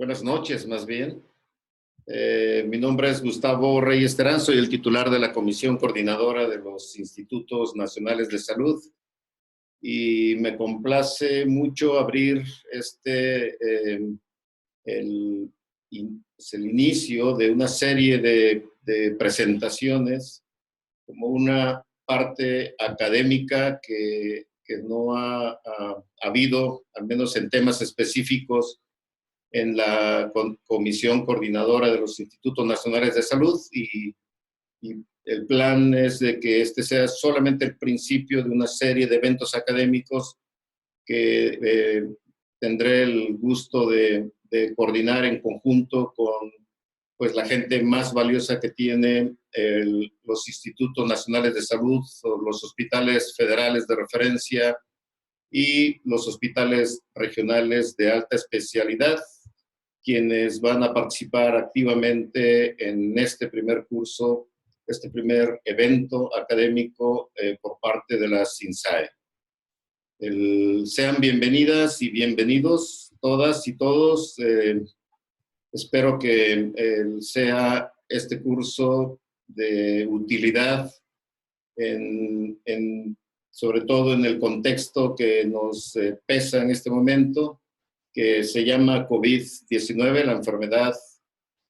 Buenas noches, más bien. Mi nombre es Gustavo Reyes Terán, soy el titular de la Comisión Coordinadora de los Institutos Nacionales de Salud y me complace mucho abrir el inicio de una serie de presentaciones como una parte académica que no ha habido, al menos en temas específicos, en la Comisión Coordinadora de los Institutos Nacionales de Salud y el plan es de que este sea solamente el principio de una serie de eventos académicos que tendré el gusto de coordinar en conjunto con pues, la gente más valiosa que tiene los Institutos Nacionales de Salud, o los hospitales federales de referencia y los hospitales regionales de alta especialidad, quienes van a participar activamente en este primer curso, este primer evento académico por parte de la SINSAE. Sean bienvenidas y bienvenidos todas y todos. Espero que sea este curso de utilidad, sobre todo en el contexto que nos pesa en este momento, que se llama COVID-19, la enfermedad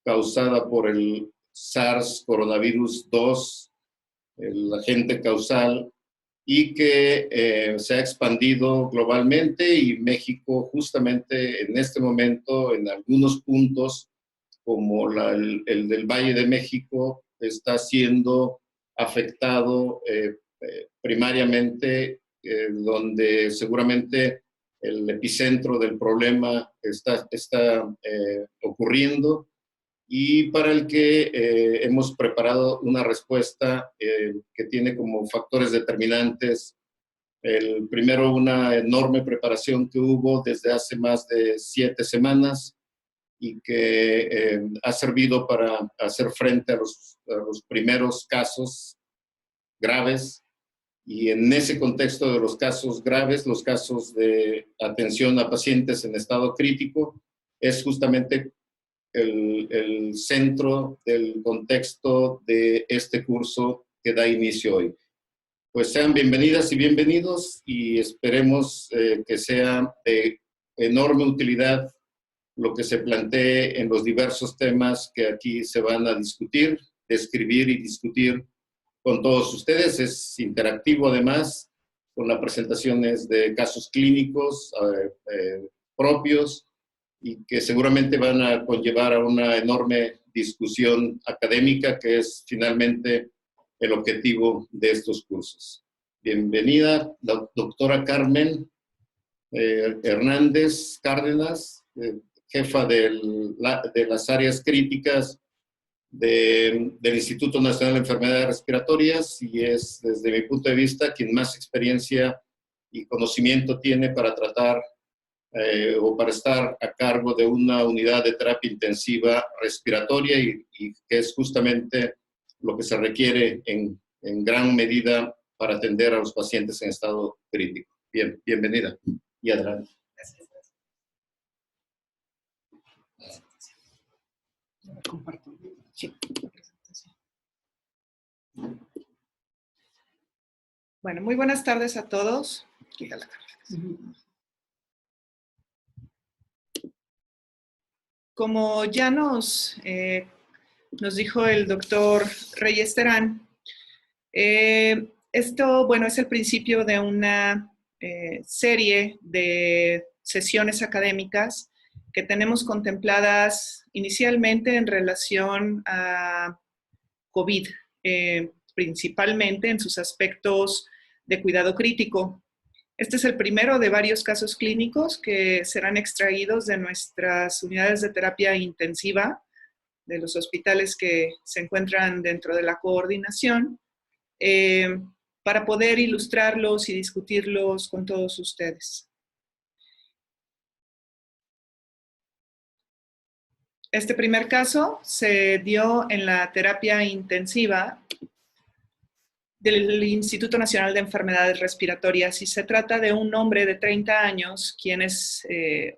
causada por el SARS coronavirus 2, el agente causal, y que se ha expandido globalmente, y México justamente en este momento en algunos puntos como el del Valle de México está siendo afectado primariamente, donde seguramente el epicentro del problema está ocurriendo, y para el que hemos preparado una respuesta que tiene como factores determinantes, el primero, una enorme preparación que hubo desde hace más de 7 semanas y que ha servido para hacer frente a los primeros casos graves. Y en ese contexto de los casos graves, los casos de atención a pacientes en estado crítico, es justamente el centro del contexto de este curso que da inicio hoy. Pues sean bienvenidas y bienvenidos y esperemos que sea de enorme utilidad lo que se plantee en los diversos temas que aquí se van a discutir, describir y discutir con todos ustedes. Es interactivo además, con las presentaciones de casos clínicos propios, y que seguramente van a conllevar a una enorme discusión académica, que es finalmente el objetivo de estos cursos. Bienvenida, la doctora Carmen Hernández Cárdenas, jefa de las áreas críticas del Instituto Nacional de Enfermedades Respiratorias, y es, desde mi punto de vista, quien más experiencia y conocimiento tiene para tratar o para estar a cargo de una unidad de terapia intensiva respiratoria, y que es justamente lo que se requiere en gran medida para atender a los pacientes en estado crítico. Bien, bienvenida y adelante. Gracias. Comparto. Sí. Bueno, muy buenas tardes a todos. Como ya nos dijo el doctor Reyes Terán, esto, bueno, es el principio de una serie de sesiones académicas que tenemos contempladas inicialmente en relación a COVID, principalmente en sus aspectos de cuidado crítico. Este es el primero de varios casos clínicos que serán extraídos de nuestras unidades de terapia intensiva, de los hospitales que se encuentran dentro de la coordinación, para poder ilustrarlos y discutirlos con todos ustedes. Este primer caso se dio en la terapia intensiva del Instituto Nacional de Enfermedades Respiratorias, y se trata de un hombre de 30 años, quien es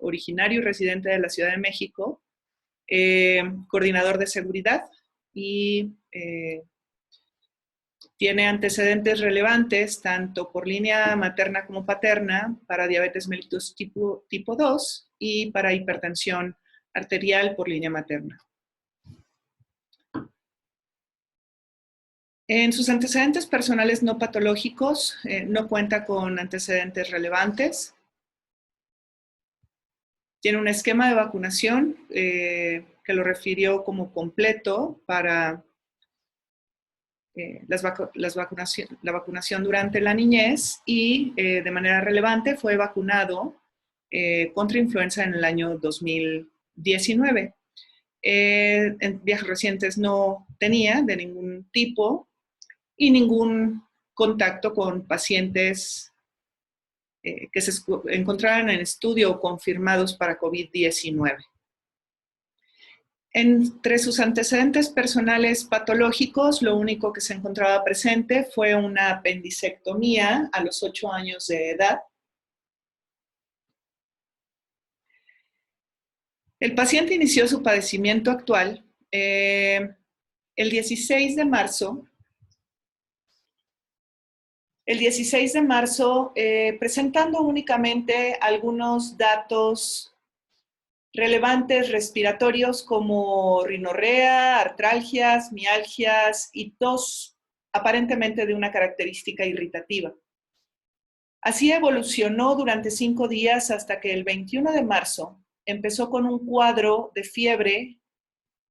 originario y residente de la Ciudad de México, coordinador de seguridad y tiene antecedentes relevantes tanto por línea materna como paterna para diabetes mellitus tipo 2 y para hipertensión arterial por línea materna. En sus antecedentes personales no patológicos, no cuenta con antecedentes relevantes. Tiene un esquema de vacunación que lo refirió como completo para la vacunación durante la niñez y de manera relevante fue vacunado contra influenza en el año 2019. En viajes recientes no tenía de ningún tipo y ningún contacto con pacientes que se encontraran en estudio o confirmados para COVID-19. Entre sus antecedentes personales patológicos, lo único que se encontraba presente fue una apendicectomía a los 8 años de edad. El paciente inició su padecimiento actual el 16 de marzo. Presentando únicamente algunos datos relevantes respiratorios como rinorrea, artralgias, mialgias y tos, aparentemente de una característica irritativa. Así evolucionó durante 5 días hasta que el 21 de marzo empezó con un cuadro de fiebre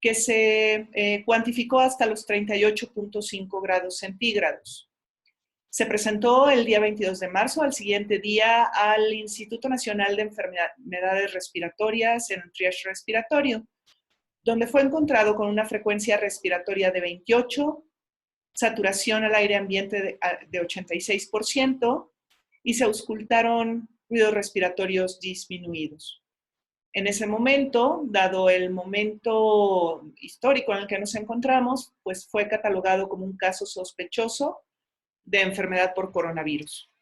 que se cuantificó hasta los 38.5 grados centígrados. Se presentó el día 22 de marzo, al siguiente día, al Instituto Nacional de Enfermedades Respiratorias en el triage respiratorio, donde fue encontrado con una frecuencia respiratoria de 28, saturación al aire ambiente de 86% y se auscultaron ruidos respiratorios disminuidos. En ese momento, dado el momento histórico en el que nos encontramos, pues fue catalogado como un caso sospechoso de enfermedad por coronavirus.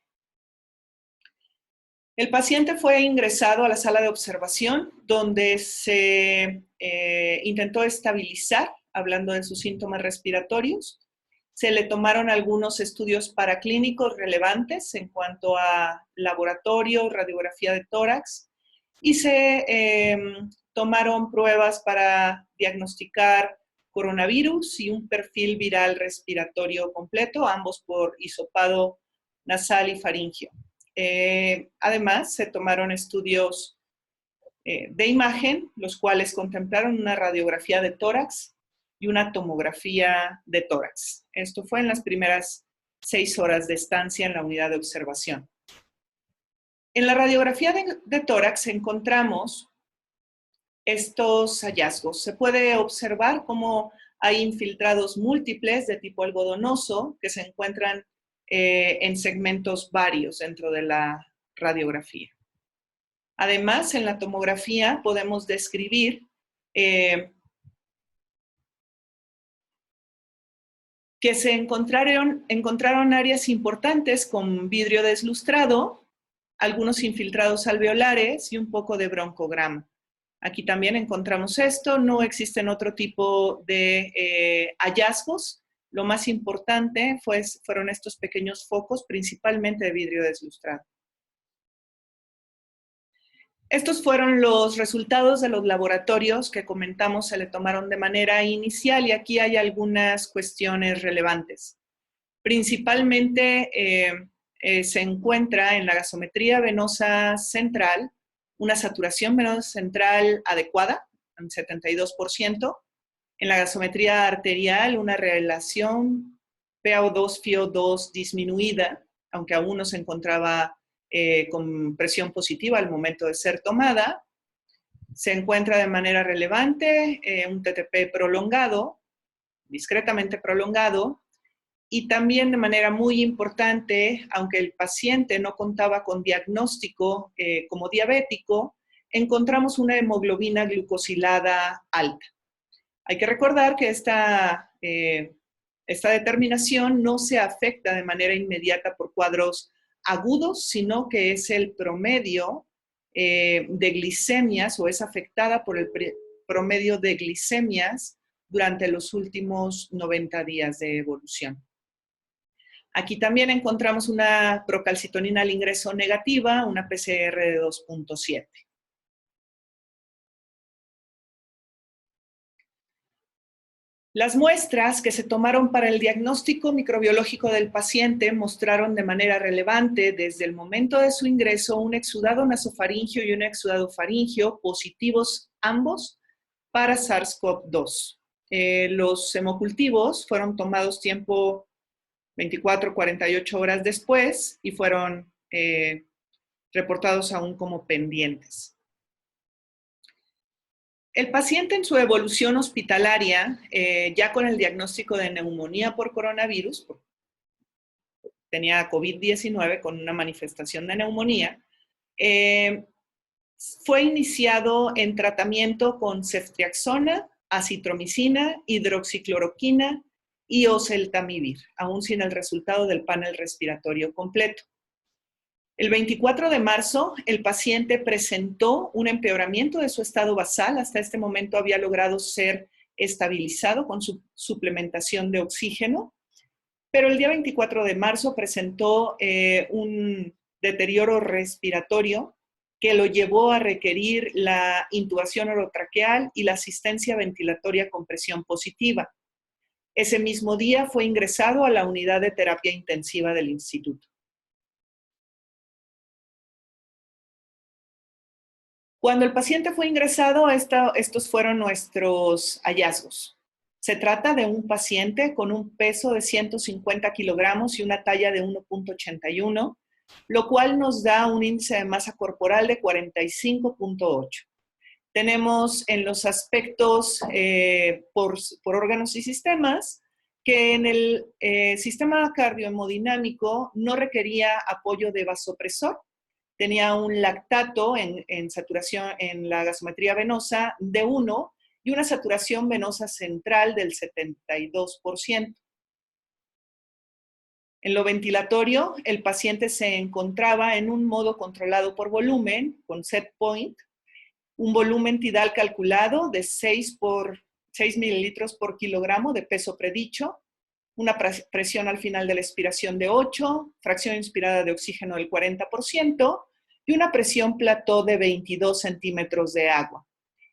El paciente fue ingresado a la sala de observación donde se intentó estabilizar, hablando de sus síntomas respiratorios. Se le tomaron algunos estudios paraclínicos relevantes en cuanto a laboratorio, radiografía de tórax y se tomaron pruebas para diagnosticar coronavirus y un perfil viral respiratorio completo, ambos por hisopado nasal y faringio. Además, se tomaron estudios de imagen, los cuales contemplaron una radiografía de tórax y una tomografía de tórax. Esto fue en las primeras 6 horas de estancia en la unidad de observación. En la radiografía de tórax encontramos estos hallazgos. Se puede observar cómo hay infiltrados múltiples de tipo algodonoso que se encuentran en segmentos varios dentro de la radiografía. Además, en la tomografía podemos describir que se encontraron áreas importantes con vidrio deslustrado, algunos infiltrados alveolares y un poco de broncograma. Aquí también encontramos esto, no existen otro tipo de hallazgos. Lo más importante fueron estos pequeños focos, principalmente de vidrio deslustrado. Estos fueron los resultados de los laboratorios que comentamos se le tomaron de manera inicial y aquí hay algunas cuestiones relevantes. Principalmente se encuentra en la gasometría venosa central una saturación venosa central adecuada, en 72%. En la gasometría arterial, una relación PaO2-FiO2 disminuida, aunque aún no se encontraba con presión positiva al momento de ser tomada. Se encuentra de manera relevante un TTP prolongado, discretamente prolongado, y también de manera muy importante, aunque el paciente no contaba con diagnóstico como diabético, encontramos una hemoglobina glucosilada alta. Hay que recordar que esta determinación no se afecta de manera inmediata por cuadros agudos, sino que es el promedio de glicemias o es afectada por promedio de glicemias durante los últimos 90 días de evolución. Aquí también encontramos una procalcitonina al ingreso negativa, una PCR de 2.7. Las muestras que se tomaron para el diagnóstico microbiológico del paciente mostraron de manera relevante desde el momento de su ingreso un exudado nasofaringio y un exudado faringio positivos ambos para SARS-CoV-2. Los hemocultivos fueron tomados tiempo 24-48 horas después y fueron reportados aún como pendientes. El paciente en su evolución hospitalaria, ya con el diagnóstico de neumonía por coronavirus, tenía COVID-19 con una manifestación de neumonía, fue iniciado en tratamiento con ceftriaxona, acitromicina, hidroxicloroquina y oseltamivir, aún sin el resultado del panel respiratorio completo. El 24 de marzo, el paciente presentó un empeoramiento de su estado basal. Hasta este momento había logrado ser estabilizado con su suplementación de oxígeno, pero el día 24 de marzo presentó un deterioro respiratorio que lo llevó a requerir la intubación orotraqueal y la asistencia ventilatoria con presión positiva. Ese mismo día fue ingresado a la unidad de terapia intensiva del instituto. Cuando el paciente fue ingresado, estos fueron nuestros hallazgos. Se trata de un paciente con un peso de 150 kilogramos y una talla de 1.81, lo cual nos da un índice de masa corporal de 45.8. Tenemos en los aspectos por órganos y sistemas que en el sistema cardiohemodinámico no requería apoyo de vasopresor. Tenía un lactato en saturación en la gasometría venosa de 1 y una saturación venosa central del 72%. En lo ventilatorio, el paciente se encontraba en un modo controlado por volumen, con set point, un volumen tidal calculado de 6 mililitros por kilogramo de peso predicho, una presión al final de la expiración de 8, fracción inspirada de oxígeno del 40% y una presión plató de 22 centímetros de agua.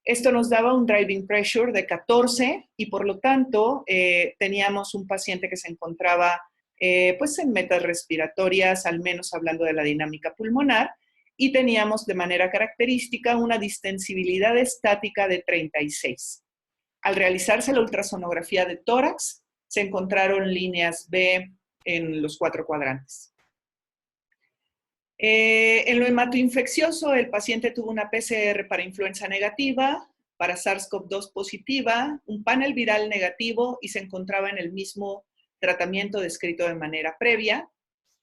Esto nos daba un driving pressure de 14 y por lo tanto teníamos un paciente que se encontraba pues en metas respiratorias, al menos hablando de la dinámica pulmonar, y teníamos de manera característica una distensibilidad estática de 36. Al realizarse la ultrasonografía de tórax, se encontraron líneas B en los 4 cuadrantes. En lo hematoinfeccioso, el paciente tuvo una PCR para influenza negativa, para SARS-CoV-2 positiva, un panel viral negativo y se encontraba en el mismo tratamiento descrito de manera previa.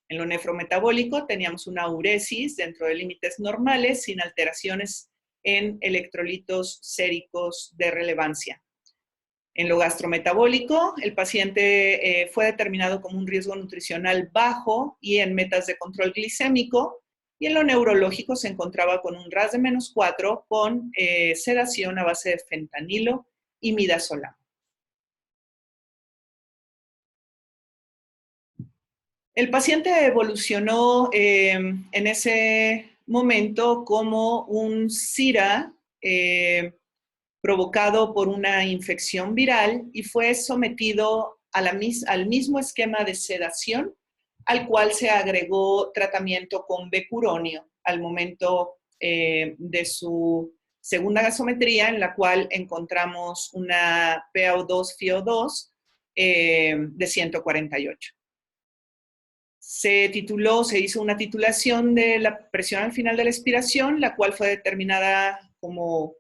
En lo nefrometabólico teníamos una uresis dentro de límites normales sin alteraciones en electrolitos séricos de relevancia. En lo gastrometabólico, el paciente fue determinado como un riesgo nutricional bajo y en metas de control glicémico. Y en lo neurológico se encontraba con un RAS de -4 con sedación a base de fentanilo y midazolam. El paciente evolucionó en ese momento como un SIRA provocado por una infección viral y fue sometido al mismo esquema de sedación al cual se agregó tratamiento con becuronio al momento de su segunda gasometría, en la cual encontramos una PaO2-FiO2 de 148. Se hizo una titulación de la presión al final de la expiración, la cual fue determinada como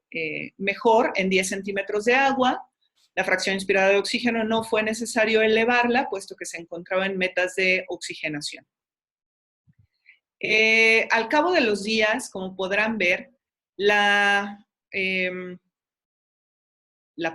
mejor en 10 centímetros de agua. La fracción inspirada de oxígeno no fue necesario elevarla, puesto que se encontraba en metas de oxigenación. Al cabo de los días, como podrán ver, la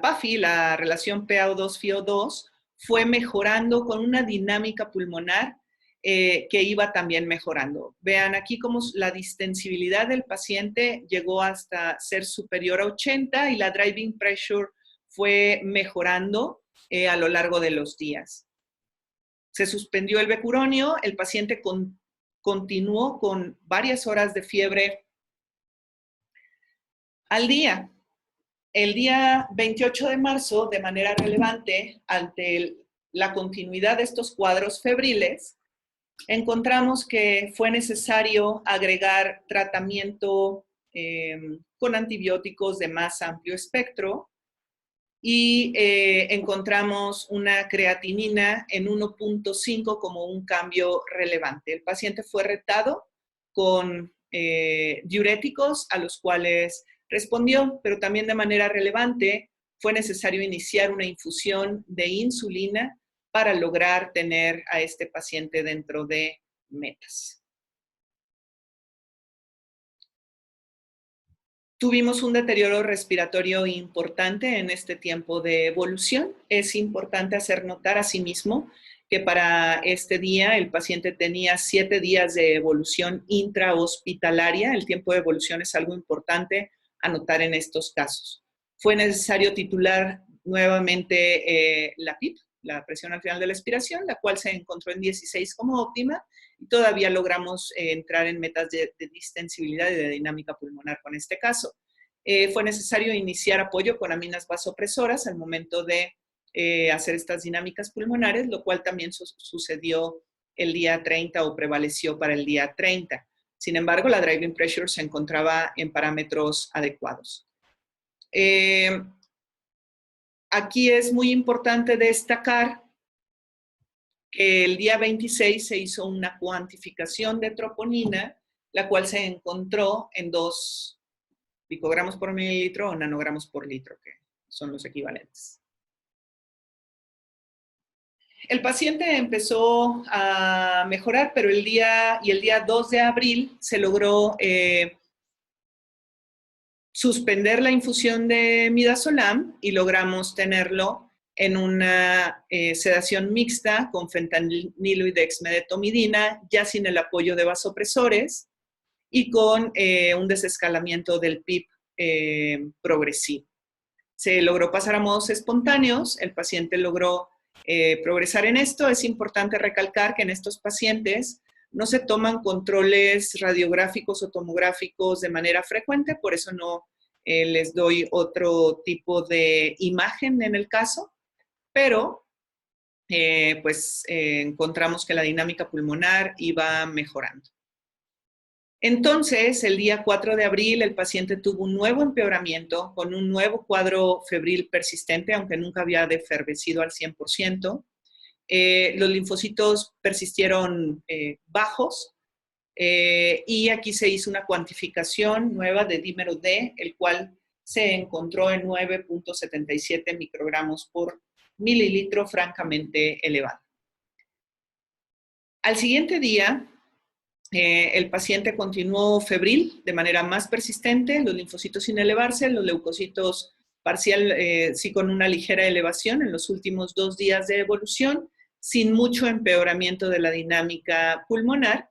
PAFI, la relación PaO2-FiO2, fue mejorando con una dinámica pulmonar que iba también mejorando. Vean aquí cómo la distensibilidad del paciente llegó hasta ser superior a 80 y la driving pressure fue mejorando a lo largo de los días. Se suspendió el becuronio, el paciente continuó con varias horas de fiebre al día. El día 28 de marzo, de manera relevante, ante la continuidad de estos cuadros febriles, encontramos que fue necesario agregar tratamiento con antibióticos de más amplio espectro y encontramos una creatinina en 1.5 como un cambio relevante. El paciente fue retado con diuréticos a los cuales respondió, pero también de manera relevante fue necesario iniciar una infusión de insulina para lograr tener a este paciente dentro de metas. Tuvimos un deterioro respiratorio importante en este tiempo de evolución. Es importante hacer notar asimismo que para este día el paciente tenía 7 días de evolución intrahospitalaria. El tiempo de evolución es algo importante a notar en estos casos. Fue necesario titular nuevamente la PIP, la presión arterial de la expiración, la cual se encontró en 16 como óptima, y todavía logramos entrar en metas de distensibilidad y de dinámica pulmonar con este caso. Fue necesario iniciar apoyo con aminas vasopresoras al momento de hacer estas dinámicas pulmonares, lo cual también sucedió el día 30 o prevaleció para el día 30. Sin embargo, la driving pressure se encontraba en parámetros adecuados. Aquí es muy importante destacar que el día 26 se hizo una cuantificación de troponina, la cual se encontró en 2 picogramos por mililitro o nanogramos por litro, que son los equivalentes. El paciente empezó a mejorar, pero el día 2 de abril se logró suspender la infusión de midazolam y logramos tenerlo en una sedación mixta con fentanilo y dexmedetomidina, ya sin el apoyo de vasopresores y con un desescalamiento del PIB progresivo. Se logró pasar a modos espontáneos, el paciente logró progresar en esto. Es importante recalcar que en estos pacientes no se toman controles radiográficos o tomográficos de manera frecuente, por eso no les doy otro tipo de imagen en el caso, pero encontramos que la dinámica pulmonar iba mejorando. Entonces, el día 4 de abril, el paciente tuvo un nuevo empeoramiento con un nuevo cuadro febril persistente, aunque nunca había defervecido al 100%. Los linfocitos persistieron bajos y aquí se hizo una cuantificación nueva de dímero D, el cual se encontró en 9.77 microgramos por mililitro, francamente elevado. Al siguiente día, el paciente continuó febril de manera más persistente, los linfocitos sin elevarse, los leucocitos parcial, sí con una ligera elevación en los últimos 2 días de evolución, sin mucho empeoramiento de la dinámica pulmonar,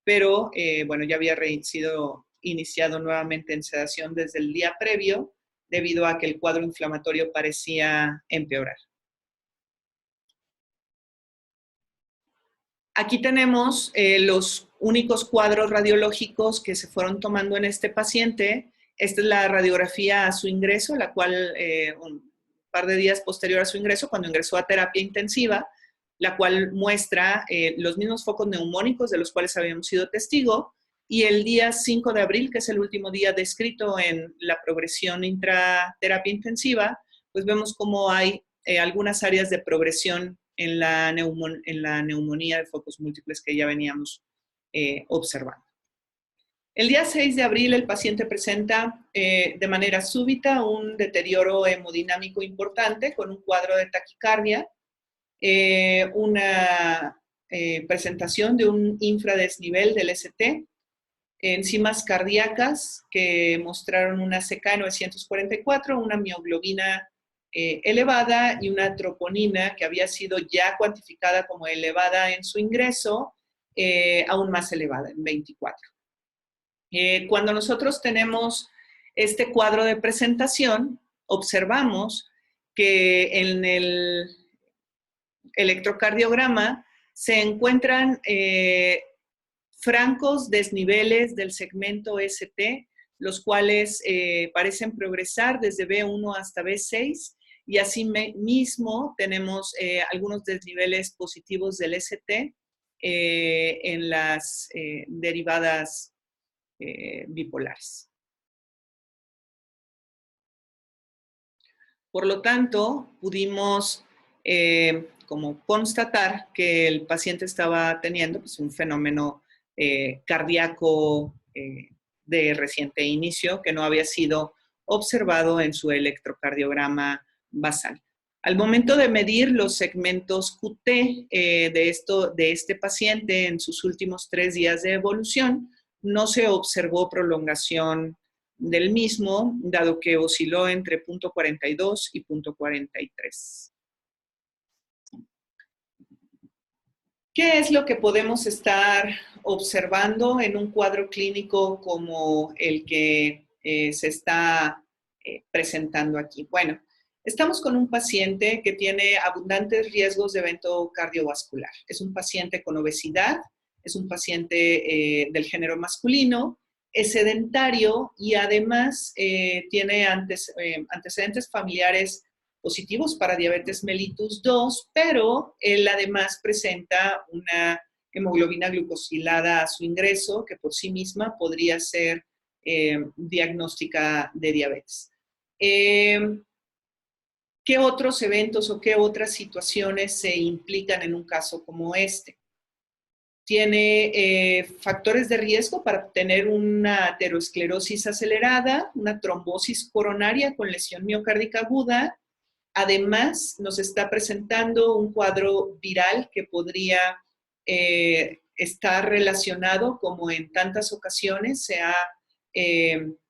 pero bueno, ya había sido iniciado nuevamente en sedación desde el día previo, debido a que el cuadro inflamatorio parecía empeorar. Aquí tenemos los únicos cuadros radiológicos que se fueron tomando en este paciente. Esta es la radiografía a su ingreso, la cual un par de días posterior a su ingreso, cuando ingresó a terapia intensiva, la cual muestra los mismos focos neumónicos de los cuales habíamos sido testigo, y el día 5 de abril, que es el último día descrito en la progresión intraterapia intensiva, pues vemos cómo hay algunas áreas de progresión en la neumonía de focos múltiples que ya veníamos observando. El día 6 de abril el paciente presenta de manera súbita un deterioro hemodinámico importante con un cuadro de taquicardia, una presentación de un infradesnivel del ST, enzimas cardíacas que mostraron una CK de 944, una mioglobina elevada y una troponina que había sido ya cuantificada como elevada en su ingreso, aún más elevada, en 24. Cuando nosotros tenemos este cuadro de presentación, observamos que en el electrocardiograma se encuentran francos desniveles del segmento ST, los cuales parecen progresar desde B1 hasta B6, y así mismo tenemos algunos desniveles positivos del ST en las derivadas bipolares. Por lo tanto, pudimos como constatar que el paciente estaba teniendo pues, un fenómeno cardíaco de reciente inicio que no había sido observado en su electrocardiograma basal. Al momento de medir los segmentos QT de este paciente en sus últimos 3 días de evolución, no se observó prolongación del mismo, dado que osciló entre 0.42 y 0.43. ¿Qué es lo que podemos estar observando en un cuadro clínico como el que se está presentando aquí? Bueno, estamos con un paciente que tiene abundantes riesgos de evento cardiovascular. Es un paciente con obesidad, es un paciente del género masculino, es sedentario y además tiene antecedentes familiares positivos para diabetes mellitus 2, pero él además presenta una hemoglobina glucosilada a su ingreso, que por sí misma podría ser diagnóstica de diabetes. ¿Qué otros eventos o qué otras situaciones se implican en un caso como este? Tiene factores de riesgo para tener una aterosclerosis acelerada, una trombosis coronaria con lesión miocárdica aguda. Además, nos está presentando un cuadro viral que podría estar relacionado, como en tantas ocasiones se ha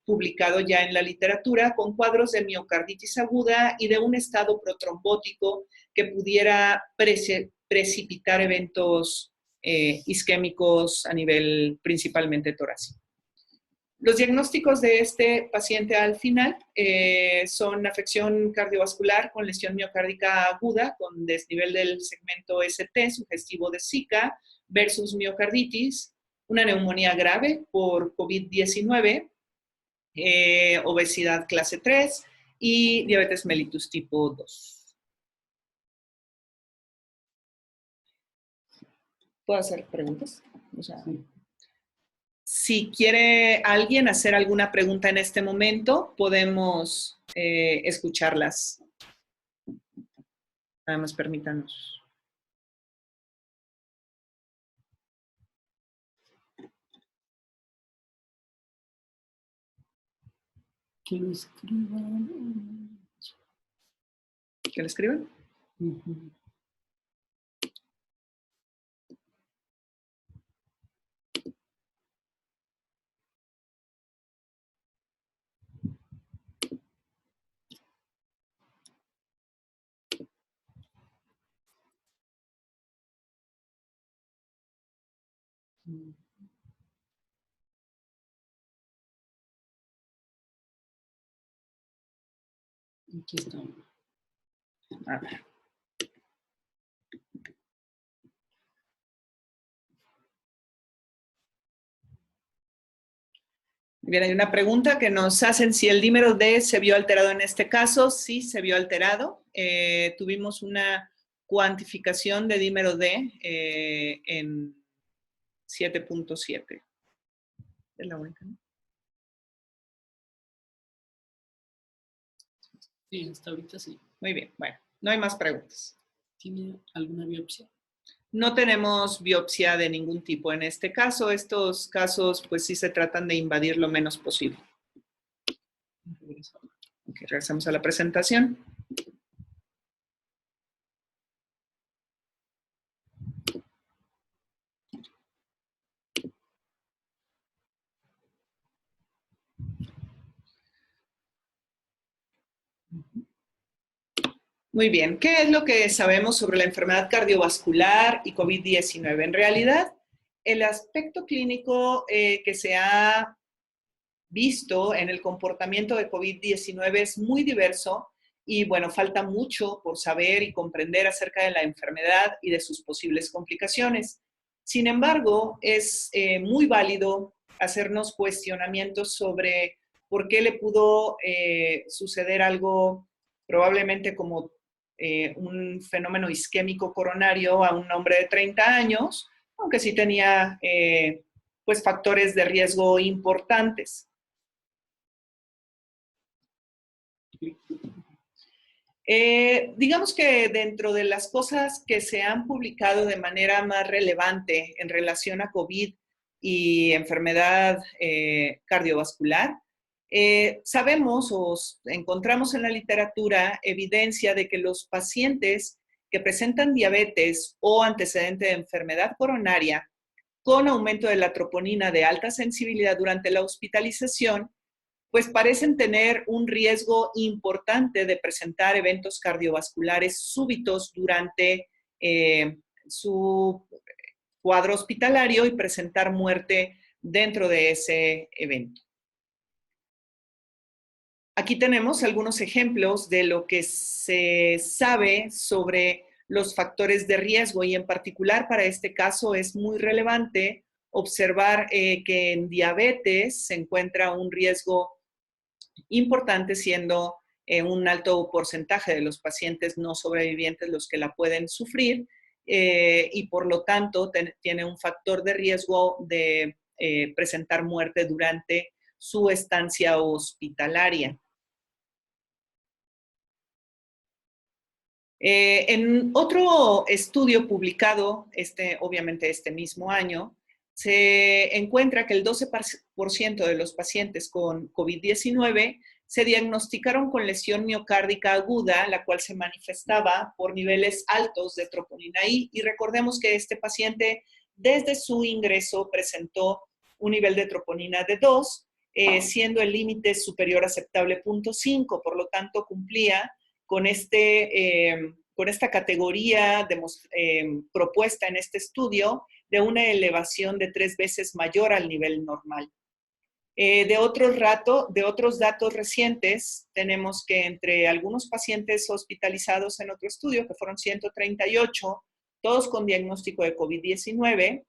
publicado ya en la literatura, con cuadros de miocarditis aguda y de un estado protrombótico que pudiera precipitar eventos isquémicos a nivel principalmente torácico. Los diagnósticos de este paciente al final son afección cardiovascular con lesión miocárdica aguda, con desnivel del segmento ST, sugestivo de Zika, versus miocarditis, una neumonía grave por COVID-19, obesidad clase 3 y diabetes mellitus tipo 2. ¿Puedo hacer preguntas? O sea, sí. Si quiere alguien hacer alguna pregunta en este momento, podemos escucharlas. Nada más permítanos. Que lo escriban. ¿Que lo escriban? Uh-huh. Aquí estamos. A ver. Bien, hay una pregunta que nos hacen si el dímero D se vio alterado en este caso. Sí, se vio alterado. Tuvimos una cuantificación de dímero D en 7.7. Es la única, ¿no? Sí, hasta ahorita sí. Muy bien, bueno, no hay más preguntas. ¿Tiene alguna biopsia? No tenemos biopsia de ningún tipo en este caso. Estos casos, pues sí se tratan de invadir lo menos posible. Okay, regresamos a la presentación. Muy bien. ¿Qué es lo que sabemos sobre la enfermedad cardiovascular y COVID-19? En realidad, el aspecto clínico que se ha visto en el comportamiento de COVID-19 es muy diverso y, bueno, falta mucho por saber y comprender acerca de la enfermedad y de sus posibles complicaciones. Sin embargo, es muy válido hacernos cuestionamientos sobre por qué le pudo suceder algo probablemente como un fenómeno isquémico coronario a un hombre de 30 años, aunque sí tenía pues factores de riesgo importantes. Digamos que dentro de las cosas que se han publicado de manera más relevante en relación a COVID y enfermedad cardiovascular, sabemos o encontramos en la literatura evidencia de que los pacientes que presentan diabetes o antecedente de enfermedad coronaria con aumento de la troponina de alta sensibilidad durante la hospitalización pues parecen tener un riesgo importante de presentar eventos cardiovasculares súbitos durante su cuadro hospitalario y presentar muerte dentro de ese evento. Aquí tenemos algunos ejemplos de lo que se sabe sobre los factores de riesgo y en particular para este caso es muy relevante observar que en diabetes se encuentra un riesgo importante, siendo un alto porcentaje de los pacientes no sobrevivientes los que la pueden sufrir y por lo tanto tiene un factor de riesgo de presentar muerte durante su estancia hospitalaria. En otro estudio publicado, obviamente este mismo año, se encuentra que el 12% de los pacientes con COVID-19 se diagnosticaron con lesión miocárdica aguda, la cual se manifestaba por niveles altos de troponina I. Y recordemos que este paciente, desde su ingreso, presentó un nivel de troponina de 2, siendo el límite superior aceptable 0.5, por lo tanto cumplía con esta categoría propuesta en este estudio de una elevación de 3 veces mayor al nivel normal. De otros datos recientes, tenemos que entre algunos pacientes hospitalizados en otro estudio, que fueron 138, todos con diagnóstico de COVID-19,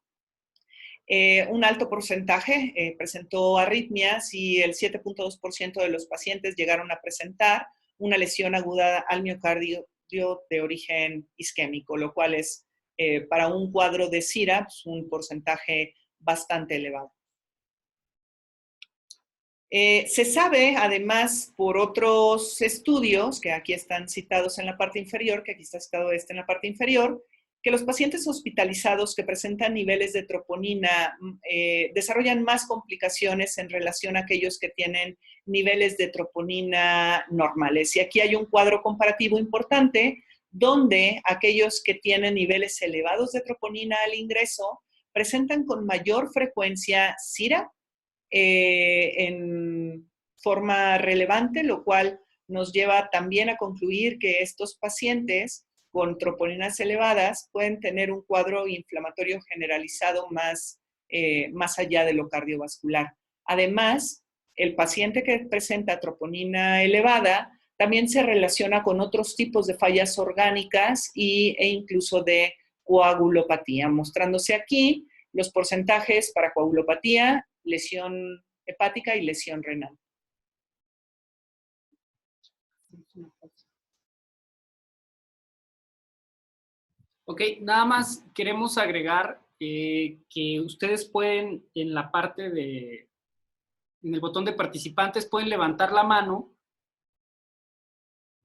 un alto porcentaje presentó arritmias y el 7.2% de los pacientes llegaron a presentar una lesión aguda al miocardio de origen isquémico, lo cual es para un cuadro de SIRA pues, un porcentaje bastante elevado. Se sabe, además, por otros estudios, que aquí están citados en la parte inferior, que aquí está citado en la parte inferior, que los pacientes hospitalizados que presentan niveles de troponina desarrollan más complicaciones en relación a aquellos que tienen niveles de troponina normales. Y aquí hay un cuadro comparativo importante donde aquellos que tienen niveles elevados de troponina al ingreso presentan con mayor frecuencia SIRA en forma relevante, lo cual nos lleva también a concluir que estos pacientes con troponinas elevadas pueden tener un cuadro inflamatorio generalizado más allá de lo cardiovascular. Además, el paciente que presenta troponina elevada también se relaciona con otros tipos de fallas orgánicas e incluso de coagulopatía, mostrándose aquí los porcentajes para coagulopatía, lesión hepática y lesión renal. Ok, nada más queremos agregar que ustedes pueden en la parte en el botón de participantes, pueden levantar la mano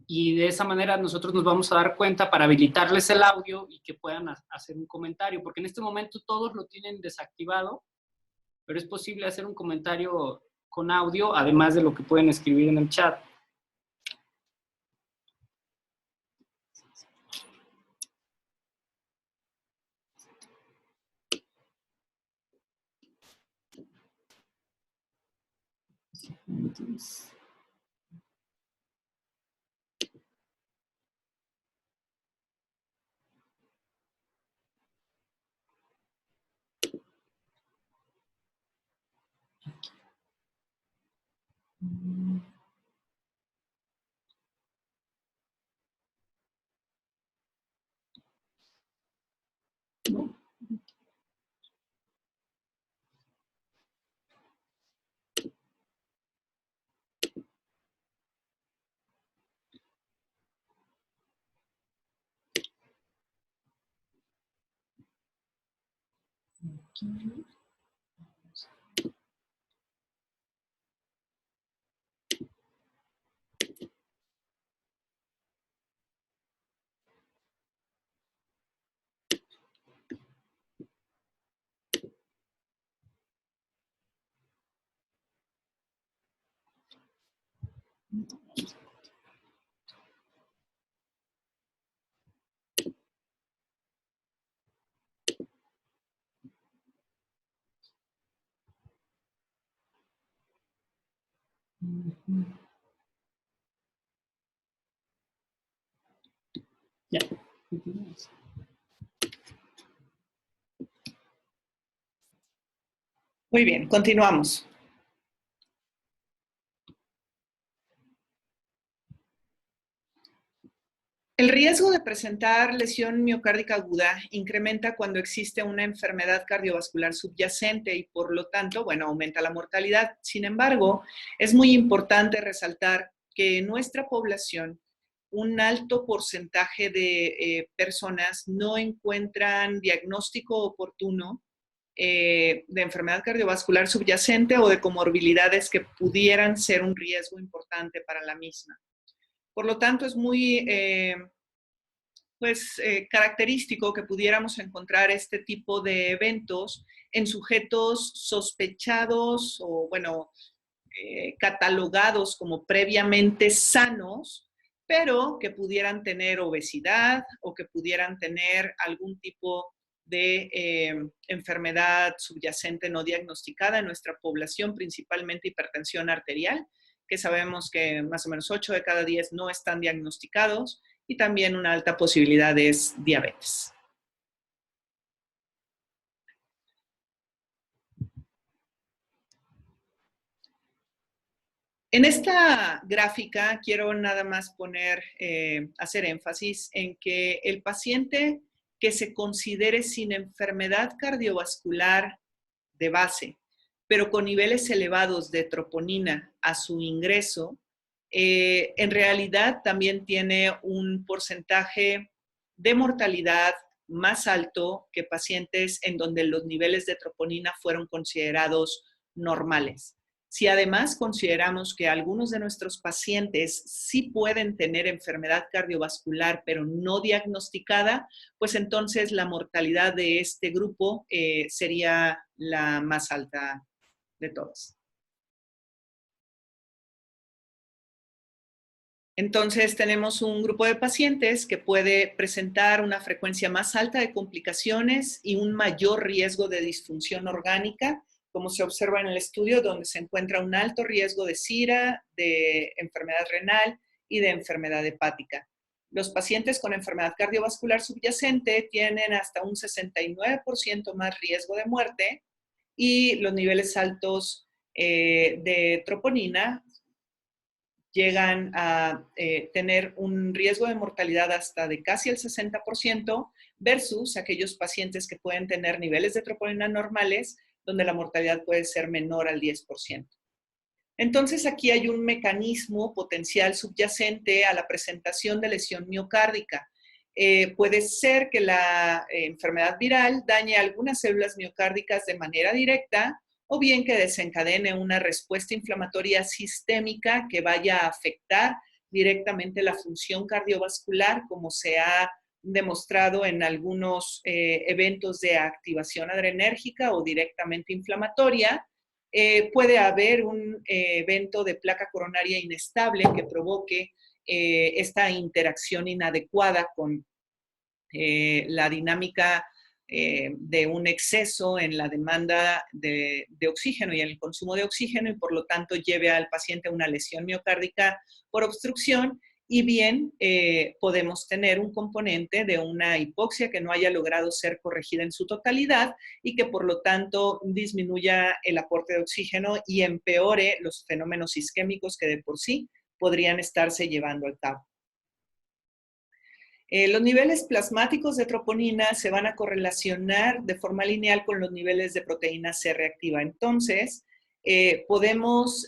y de esa manera nosotros nos vamos a dar cuenta para habilitarles el audio y que puedan hacer un comentario, porque en este momento todos lo tienen desactivado, pero es posible hacer un comentario con audio, además de lo que pueden escribir en el chat. Ya. Muy bien, continuamos. El riesgo de presentar lesión miocárdica aguda incrementa cuando existe una enfermedad cardiovascular subyacente y por lo tanto, bueno, aumenta la mortalidad. Sin embargo, es muy importante resaltar que en nuestra población un alto porcentaje de personas no encuentran diagnóstico oportuno de enfermedad cardiovascular subyacente o de comorbilidades que pudieran ser un riesgo importante para la misma. Por lo tanto, es muy característico que pudiéramos encontrar este tipo de eventos en sujetos sospechados o, bueno, catalogados como previamente sanos, pero que pudieran tener obesidad o que pudieran tener algún tipo de enfermedad subyacente no diagnosticada en nuestra población, principalmente hipertensión arterial, que sabemos que más o menos 8 de cada 10 no están diagnosticados, y también una alta posibilidad es diabetes. En esta gráfica quiero nada más hacer énfasis en que el paciente que se considere sin enfermedad cardiovascular de base, pero con niveles elevados de troponina a su ingreso, en realidad también tiene un porcentaje de mortalidad más alto que pacientes en donde los niveles de troponina fueron considerados normales. Si además consideramos que algunos de nuestros pacientes sí pueden tener enfermedad cardiovascular, pero no diagnosticada, pues entonces la mortalidad de este grupo sería la más alta de todas. Entonces tenemos un grupo de pacientes que puede presentar una frecuencia más alta de complicaciones y un mayor riesgo de disfunción orgánica, como se observa en el estudio, donde se encuentra un alto riesgo de SIRA, de enfermedad renal y de enfermedad hepática. Los pacientes con enfermedad cardiovascular subyacente tienen hasta un 69% más riesgo de muerte y los niveles altos de troponina llegan a tener un riesgo de mortalidad hasta de casi el 60% versus aquellos pacientes que pueden tener niveles de troponina normales donde la mortalidad puede ser menor al 10%. Entonces, aquí hay un mecanismo potencial subyacente a la presentación de lesión miocárdica. Puede ser que la enfermedad viral dañe algunas células miocárdicas de manera directa o bien que desencadene una respuesta inflamatoria sistémica que vaya a afectar directamente la función cardiovascular, como se ha demostrado en algunos eventos de activación adrenérgica o directamente inflamatoria. Puede haber un evento de placa coronaria inestable que provoque esta interacción inadecuada con la dinámica de un exceso en la demanda de oxígeno y en el consumo de oxígeno y por lo tanto lleve al paciente a una lesión miocárdica por obstrucción y bien podemos tener un componente de una hipoxia que no haya logrado ser corregida en su totalidad y que por lo tanto disminuya el aporte de oxígeno y empeore los fenómenos isquémicos que de por sí podrían estarse llevando a cabo. Los niveles plasmáticos de troponina se van a correlacionar de forma lineal con los niveles de proteína C reactiva. Entonces, podemos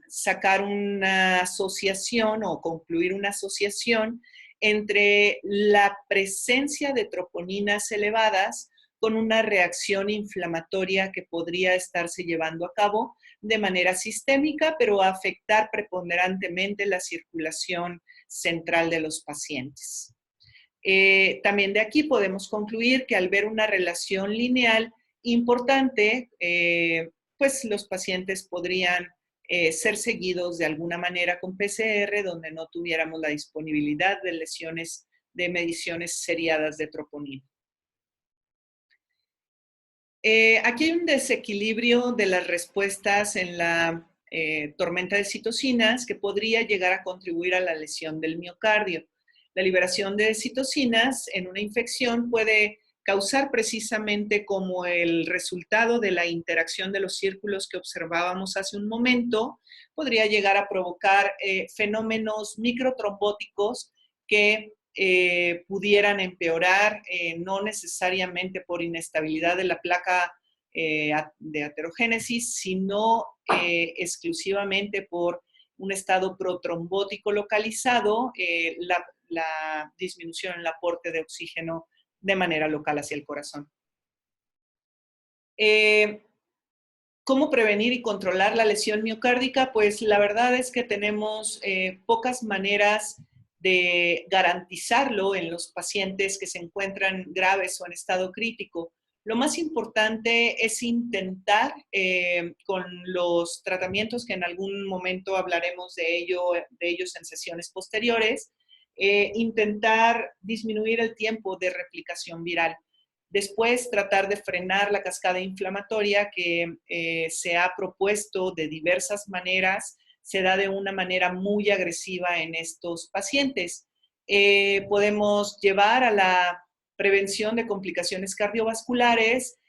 sacar una asociación o concluir una asociación entre la presencia de troponinas elevadas con una reacción inflamatoria que podría estarse llevando a cabo de manera sistémica, pero afectar preponderantemente la circulación central de los pacientes. También de aquí podemos concluir que al ver una relación lineal importante, pues los pacientes podrían ser seguidos de alguna manera con PCR, donde no tuviéramos la disponibilidad de lesiones de mediciones seriadas de troponina. Aquí hay un desequilibrio de las respuestas en la tormenta de citocinas que podría llegar a contribuir a la lesión del miocardio. La liberación de citocinas en una infección puede causar precisamente como el resultado de la interacción de los círculos que observábamos hace un momento, podría llegar a provocar fenómenos microtrombóticos que pudieran empeorar, no necesariamente por inestabilidad de la placa de aterogénesis, sino exclusivamente por un estado protrombótico localizado, la disminución en el aporte de oxígeno de manera local hacia el corazón. ¿Cómo prevenir y controlar la lesión miocárdica? Pues la verdad es que tenemos pocas maneras de garantizarlo en los pacientes que se encuentran graves o en estado crítico. Lo más importante es intentar, con los tratamientos que en algún momento hablaremos de ellos en sesiones posteriores, intentar disminuir el tiempo de replicación viral. Después, tratar de frenar la cascada inflamatoria que se ha propuesto de diversas maneras, se da de una manera muy agresiva en estos pacientes. Podemos llevar a la prevención de complicaciones cardiovasculares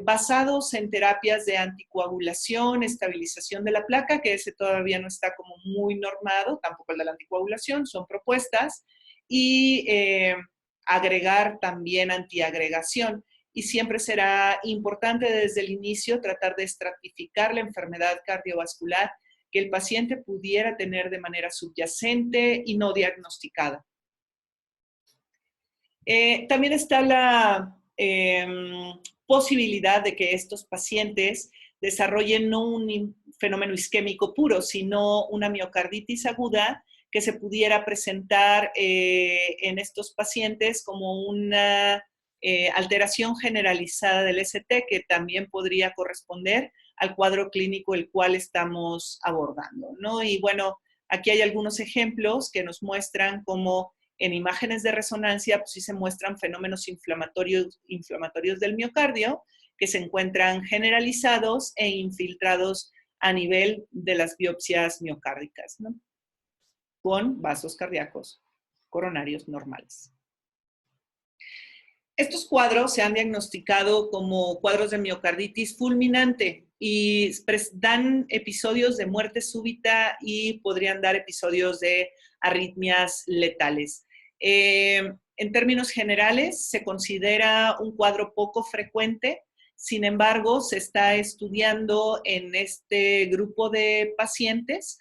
basados en terapias de anticoagulación, estabilización de la placa, que ese todavía no está como muy normado, tampoco el de la anticoagulación, son propuestas, y agregar también antiagregación. Y siempre será importante desde el inicio tratar de estratificar la enfermedad cardiovascular que el paciente pudiera tener de manera subyacente y no diagnosticada. También está la posibilidad de que estos pacientes desarrollen no un fenómeno isquémico puro, sino una miocarditis aguda que se pudiera presentar en estos pacientes como una alteración generalizada del ST, que también podría corresponder al cuadro clínico el cual estamos abordando, ¿no? Y bueno, aquí hay algunos ejemplos que nos muestran cómo en imágenes de resonancia pues sí se muestran fenómenos inflamatorios del miocardio que se encuentran generalizados e infiltrados a nivel de las biopsias miocárdicas, ¿no? Con vasos cardíacos coronarios normales. Estos cuadros se han diagnosticado como cuadros de miocarditis fulminante y dan episodios de muerte súbita y podrían dar episodios de arritmias letales. En términos generales, se considera un cuadro poco frecuente, sin embargo, se está estudiando en este grupo de pacientes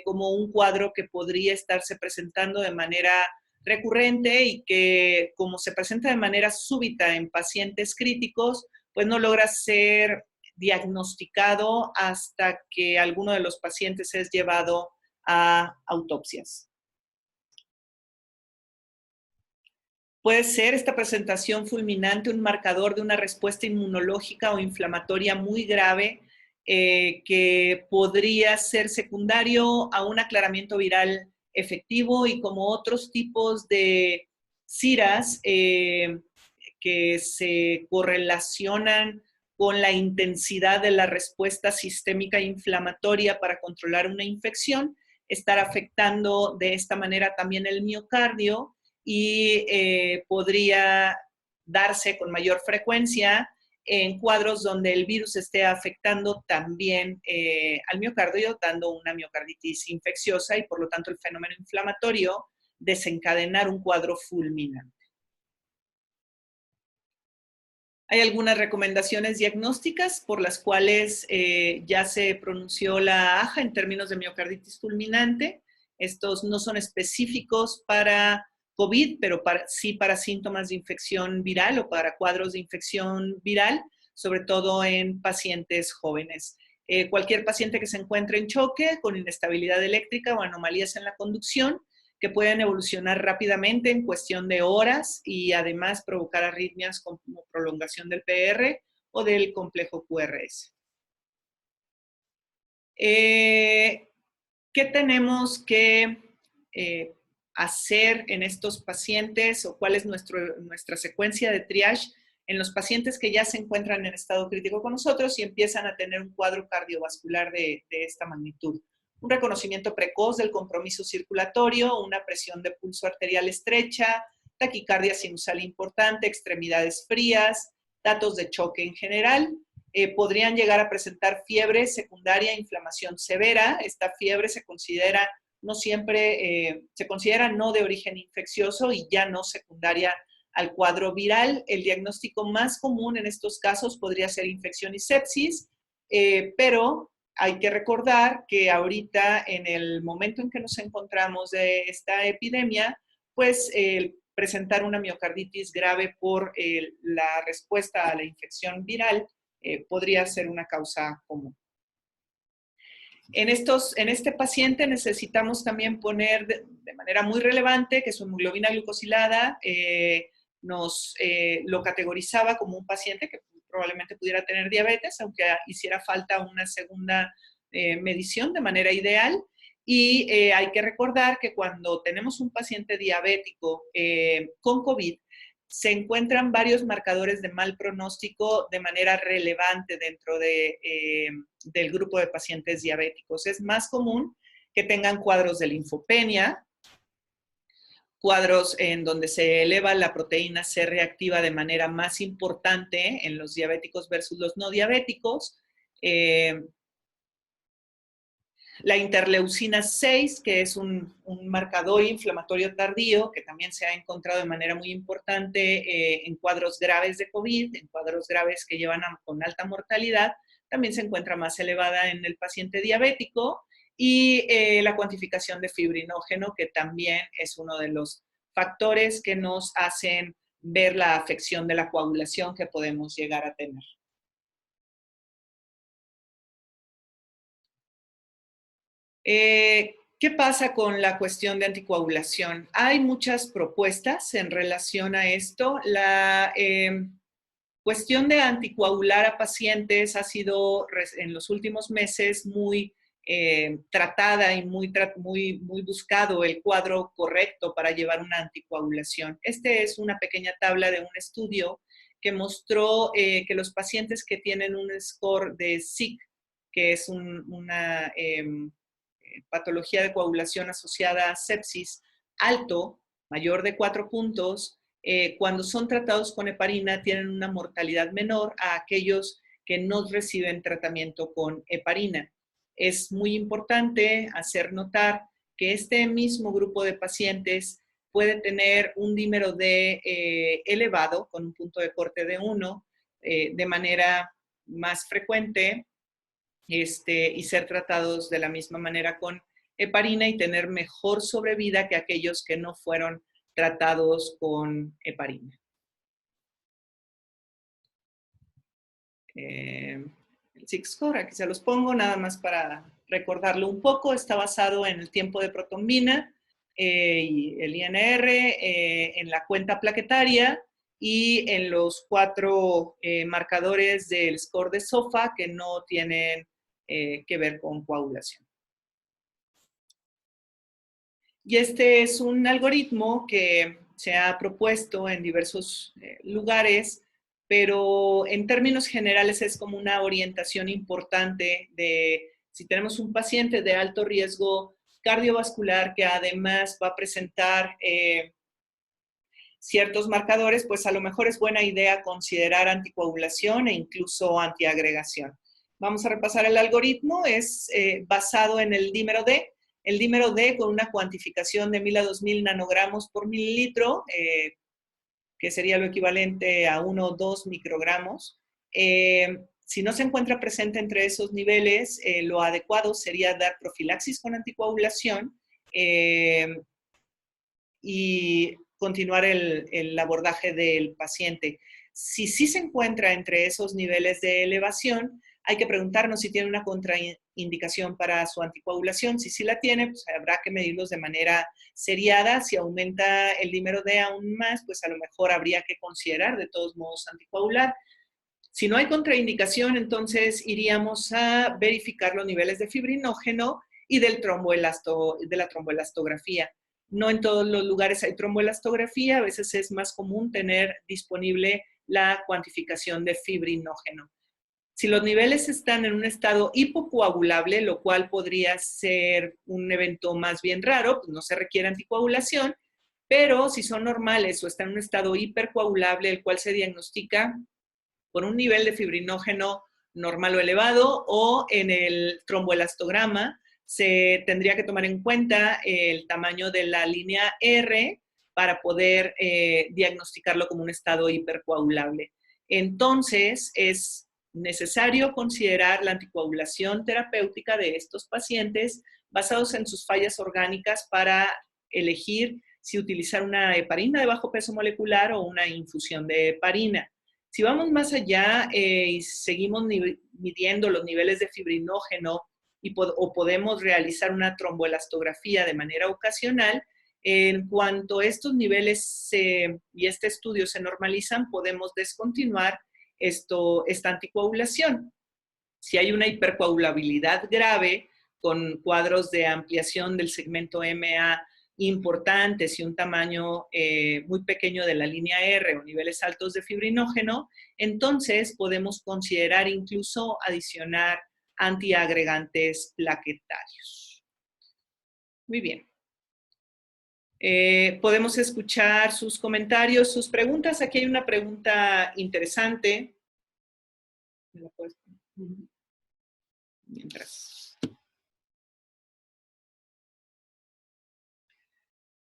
como un cuadro que podría estarse presentando de manera recurrente y que, como se presenta de manera súbita en pacientes críticos, pues no logra ser diagnosticado hasta que alguno de los pacientes es llevado a autopsias. Puede ser esta presentación fulminante un marcador de una respuesta inmunológica o inflamatoria muy grave que podría ser secundario a un aclaramiento viral efectivo y como otros tipos de CIRAs que se correlacionan con la intensidad de la respuesta sistémica inflamatoria para controlar una infección, estar afectando de esta manera también el miocardio y podría darse con mayor frecuencia en cuadros donde el virus esté afectando también al miocardio, dando una miocarditis infecciosa y por lo tanto el fenómeno inflamatorio desencadenar un cuadro fulminante. Hay algunas recomendaciones diagnósticas por las cuales ya se pronunció la AJA en términos de miocarditis fulminante. Estos no son específicos para COVID, pero sí para síntomas de infección viral o para cuadros de infección viral, sobre todo en pacientes jóvenes. Cualquier paciente que se encuentre en choque con inestabilidad eléctrica o anomalías en la conducción, que pueden evolucionar rápidamente en cuestión de horas y además provocar arritmias como prolongación del PR o del complejo QRS. ¿Qué tenemos que hacer en estos pacientes o cuál es nuestra secuencia de triage en los pacientes que ya se encuentran en estado crítico con nosotros y empiezan a tener un cuadro cardiovascular de esta magnitud? Un reconocimiento precoz del compromiso circulatorio, una presión de pulso arterial estrecha, taquicardia sinusal importante, extremidades frías, datos de choque en general. Podrían llegar a presentar fiebre secundaria, inflamación severa. Esta fiebre se considera no siempre, se considera no de origen infeccioso y ya no secundaria al cuadro viral. El diagnóstico más común en estos casos podría ser infección y sepsis, pero hay que recordar que ahorita, en el momento en que nos encontramos de esta epidemia, pues presentar una miocarditis grave por la respuesta a la infección viral podría ser una causa común. En este paciente necesitamos también poner de manera muy relevante que su hemoglobina glucosilada lo categorizaba como un paciente que probablemente pudiera tener diabetes, aunque hiciera falta una segunda medición de manera ideal. Y hay que recordar que cuando tenemos un paciente diabético con COVID, se encuentran varios marcadores de mal pronóstico de manera relevante dentro del grupo de pacientes diabéticos. Es más común que tengan cuadros de linfopenia, cuadros en donde se eleva la proteína C reactiva de manera más importante en los diabéticos versus los no diabéticos. La interleucina 6, que es un marcador inflamatorio tardío, que también se ha encontrado de manera muy importante en cuadros graves de COVID, en cuadros graves que llevan con alta mortalidad, también se encuentra más elevada en el paciente diabético. Y la cuantificación de fibrinógeno, que también es uno de los factores que nos hacen ver la afección de la coagulación que podemos llegar a tener. ¿Qué pasa con la cuestión de anticoagulación? Hay muchas propuestas en relación a esto. La cuestión de anticoagular a pacientes ha sido en los últimos meses muy tratada y muy buscado el cuadro correcto para llevar una anticoagulación. Este es una pequeña tabla de un estudio que mostró que los pacientes que tienen un score de SIC, que es una patología de coagulación asociada a sepsis alto, mayor de 4 puntos, cuando son tratados con heparina tienen una mortalidad menor a aquellos que no reciben tratamiento con heparina. Es muy importante hacer notar que este mismo grupo de pacientes puede tener un dímero D elevado, con un punto de corte de 1, de manera más frecuente, y ser tratados de la misma manera con heparina y tener mejor sobrevida que aquellos que no fueron tratados con heparina. El SIG-score, aquí se los pongo, nada más para recordarlo un poco. Está basado en el tiempo de protombina, y el INR, en la cuenta plaquetaria y en los 4 marcadores del score de SOFA que no tienen que ver con coagulación. Y este es un algoritmo que se ha propuesto en diversos lugares, pero en términos generales es como una orientación importante de si tenemos un paciente de alto riesgo cardiovascular que además va a presentar ciertos marcadores, pues a lo mejor es buena idea considerar anticoagulación e incluso antiagregación. Vamos a repasar el algoritmo, es basado en el dímero D. El dímero D con una cuantificación de 1000 a 2000 nanogramos por mililitro, que sería lo equivalente a 1 o 2 microgramos. Si no se encuentra presente entre esos niveles, lo adecuado sería dar profilaxis con anticoagulación y continuar el abordaje del paciente. Si sí se encuentra entre esos niveles de elevación, hay que preguntarnos si tiene una contraindicación para su anticoagulación. Si sí la tiene, pues habrá que medirlos de manera seriada. Si aumenta el dímero D aún más, pues a lo mejor habría que considerar de todos modos anticoagular. Si no hay contraindicación, entonces iríamos a verificar los niveles de fibrinógeno y de la tromboelastografía. No en todos los lugares hay tromboelastografía, a veces es más común tener disponible la cuantificación de fibrinógeno. Si los niveles están en un estado hipocoagulable, lo cual podría ser un evento más bien raro, pues no se requiere anticoagulación, pero si son normales o están en un estado hipercoagulable, el cual se diagnostica por un nivel de fibrinógeno normal o elevado, o en el tromboelastograma se tendría que tomar en cuenta el tamaño de la línea R para poder diagnosticarlo como un estado hipercoagulable. Entonces, es necesario considerar la anticoagulación terapéutica de estos pacientes basados en sus fallas orgánicas para elegir si utilizar una heparina de bajo peso molecular o una infusión de heparina. Si vamos más allá y seguimos midiendo los niveles de fibrinógeno o podemos realizar una tromboelastografía de manera ocasional, en cuanto estos niveles y este estudio se normalizan, podemos descontinuar esta anticoagulación. Si hay una hipercoagulabilidad grave con cuadros de ampliación del segmento MA importantes y un tamaño muy pequeño de la línea R o niveles altos de fibrinógeno, entonces podemos considerar incluso adicionar antiagregantes plaquetarios. Muy bien. Podemos escuchar sus comentarios, sus preguntas. Aquí hay una pregunta interesante. Mientras.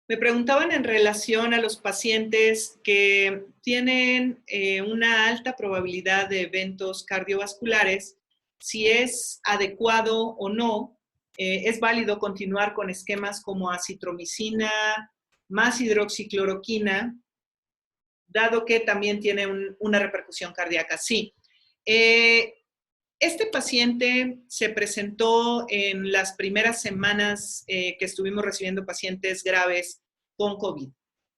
Me preguntaban en relación a los pacientes que tienen una alta probabilidad de eventos cardiovasculares, si es adecuado o no, es válido continuar con esquemas como acitromicina más hidroxicloroquina, dado que también tiene una repercusión cardíaca. Sí. Este paciente se presentó en las primeras semanas que estuvimos recibiendo pacientes graves con COVID.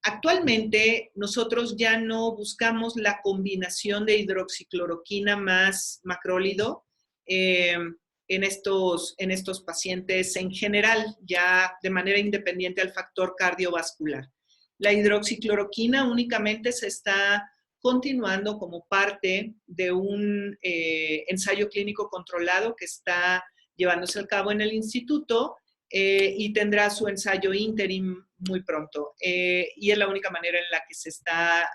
Actualmente, nosotros ya no buscamos la combinación de hidroxicloroquina más macrólido en estos pacientes en general, ya de manera independiente al factor cardiovascular. La hidroxicloroquina únicamente se está continuando como parte de un ensayo clínico controlado que está llevándose a cabo en el instituto y tendrá su ensayo interim muy pronto. Y es la única manera en la que se está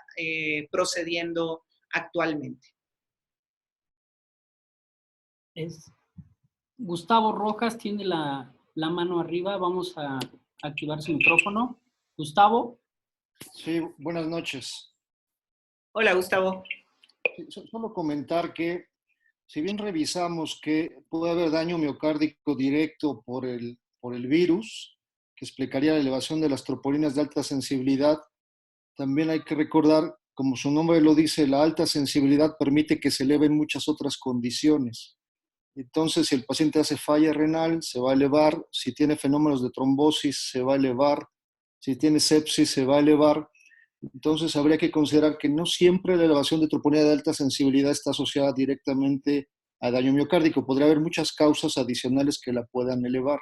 procediendo actualmente. Gustavo Rojas tiene la mano arriba. Vamos a activar su micrófono. Gustavo. Sí, buenas noches. Hola, Gustavo. Solo comentar que, si bien revisamos que puede haber daño miocárdico directo por el virus, que explicaría la elevación de las tropolinas de alta sensibilidad, también hay que recordar, como su nombre lo dice, la alta sensibilidad permite que se eleven muchas otras condiciones. Entonces, si el paciente hace falla renal, se va a elevar. Si tiene fenómenos de trombosis, se va a elevar. Si tiene sepsis, se va a elevar. Entonces, habría que considerar que no siempre la elevación de troponina de alta sensibilidad está asociada directamente a daño miocárdico. Podría haber muchas causas adicionales que la puedan elevar.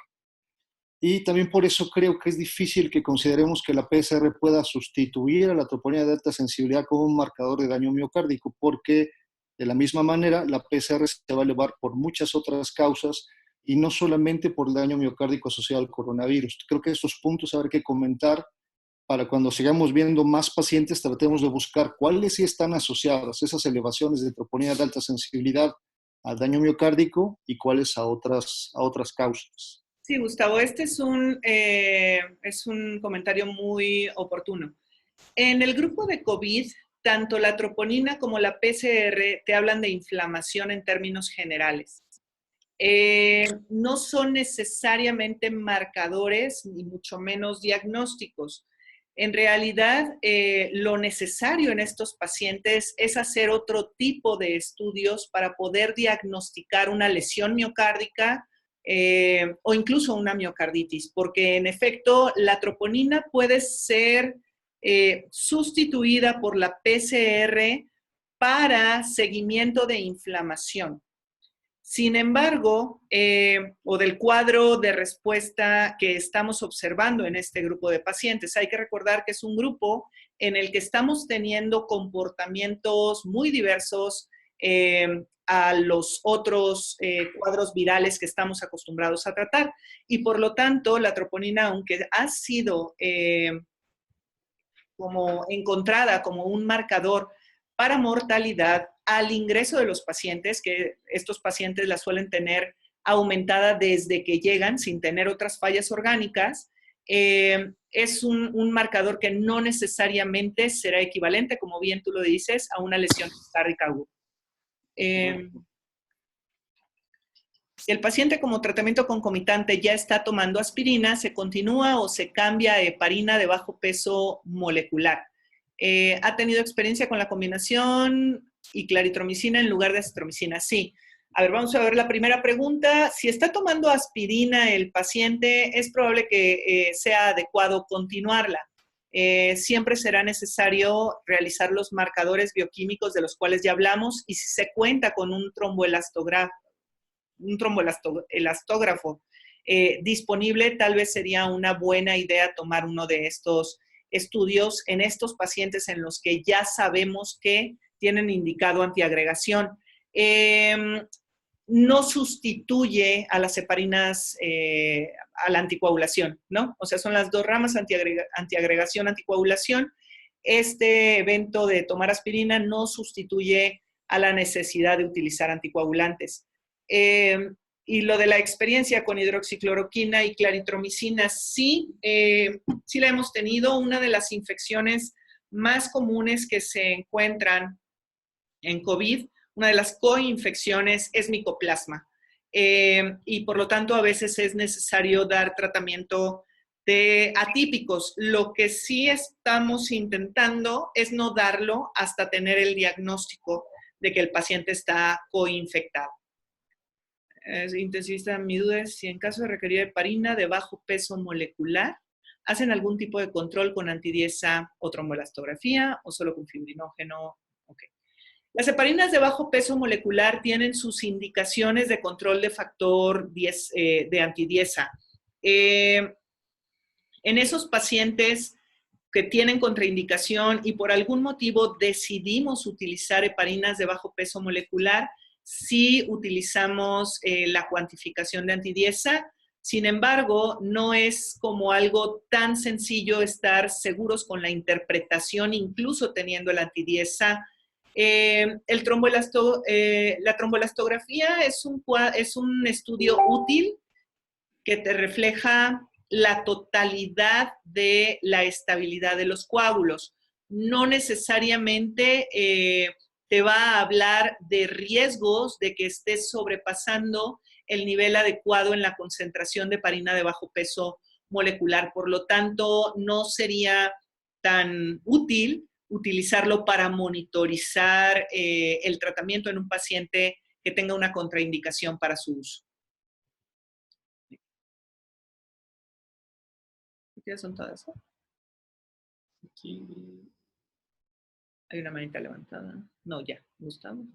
Y también por eso creo que es difícil que consideremos que la PSR pueda sustituir a la troponina de alta sensibilidad como un marcador de daño miocárdico, porque de la misma manera la PSR se va a elevar por muchas otras causas y no solamente por el daño miocárdico asociado al coronavirus. Creo que estos puntos habrá que comentar para cuando sigamos viendo más pacientes, tratemos de buscar cuáles sí están asociadas esas elevaciones de troponina de alta sensibilidad al daño miocárdico y cuáles a otras causas. Sí, Gustavo, este es un comentario muy oportuno. En el grupo de COVID, tanto la troponina como la PCR te hablan de inflamación en términos generales. No son necesariamente marcadores, ni mucho menos diagnósticos. En realidad, lo necesario en estos pacientes es hacer otro tipo de estudios para poder diagnosticar una lesión miocárdica o incluso una miocarditis, porque en efecto la troponina puede ser sustituida por la PCR para seguimiento de inflamación. Sin embargo, o del cuadro de respuesta que estamos observando en este grupo de pacientes, hay que recordar que es un grupo en el que estamos teniendo comportamientos muy diversos a los otros cuadros virales que estamos acostumbrados a tratar. Y por lo tanto, la troponina, aunque ha sido como encontrada como un marcador para mortalidad al ingreso de los pacientes, que estos pacientes la suelen tener aumentada desde que llegan sin tener otras fallas orgánicas, es un marcador que no necesariamente será equivalente, como bien tú lo dices, a una lesión miocárdica aguda. Si el paciente como tratamiento concomitante ya está tomando aspirina, ¿se continúa o se cambia a heparina de bajo peso molecular? ¿Ha tenido experiencia con la combinación y claritromicina en lugar de acitromicina? Sí. A ver, vamos a ver la primera pregunta. Si está tomando aspirina el paciente, es probable que sea adecuado continuarla. Siempre será necesario realizar los marcadores bioquímicos de los cuales ya hablamos y si se cuenta con un tromboelastógrafo disponible, tal vez sería una buena idea tomar uno de estos estudios en estos pacientes en los que ya sabemos que tienen indicado antiagregación. No sustituye a las heparinas a la anticoagulación, ¿no? O sea, son las dos ramas, antiagregación, anticoagulación. Este evento de tomar aspirina no sustituye a la necesidad de utilizar anticoagulantes. Y lo de la experiencia con hidroxicloroquina y claritromicina, sí la hemos tenido. Una de las infecciones más comunes que se encuentran en COVID, una de las coinfecciones es micoplasma. Y por lo tanto, a veces es necesario dar tratamiento de atípicos. Lo que sí estamos intentando es no darlo hasta tener el diagnóstico de que el paciente está coinfectado. Intensivista, mi duda es si en caso de requerir heparina de bajo peso molecular, ¿hacen algún tipo de control con antidiesa o tromboelastografía o solo con fibrinógeno? Okay. Las heparinas de bajo peso molecular tienen sus indicaciones de control de factor 10, de antidiesa. En esos pacientes que tienen contraindicación y por algún motivo decidimos utilizar heparinas de bajo peso molecular, sí utilizamos la cuantificación de antidiesa. Sin embargo, no es como algo tan sencillo estar seguros con la interpretación, incluso teniendo la antidiesa. La tromboelastografía es un estudio útil que te refleja la totalidad de la estabilidad de los coágulos. No necesariamente te va a hablar de riesgos de que estés sobrepasando el nivel adecuado en la concentración de heparina de bajo peso molecular. Por lo tanto, no sería tan útil utilizarlo para monitorizar el tratamiento en un paciente que tenga una contraindicación para su uso. ¿Qué son todas? Aquí. Hay una manita levantada. No, ya, Gustavo.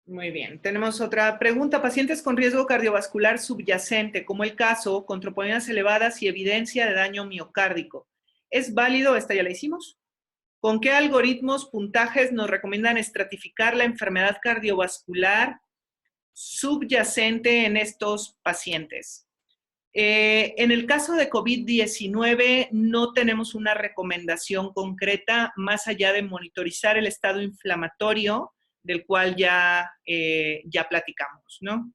Muy bien. Tenemos otra pregunta. Pacientes con riesgo cardiovascular subyacente, como el caso, con troponinas elevadas y evidencia de daño miocárdico. ¿Es válido? Esta ya la hicimos. ¿Con qué algoritmos, puntajes nos recomiendan estratificar la enfermedad cardiovascular subyacente en estos pacientes? En el caso de COVID-19 no tenemos una recomendación concreta más allá de monitorizar el estado inflamatorio, del cual ya platicamos, ¿no?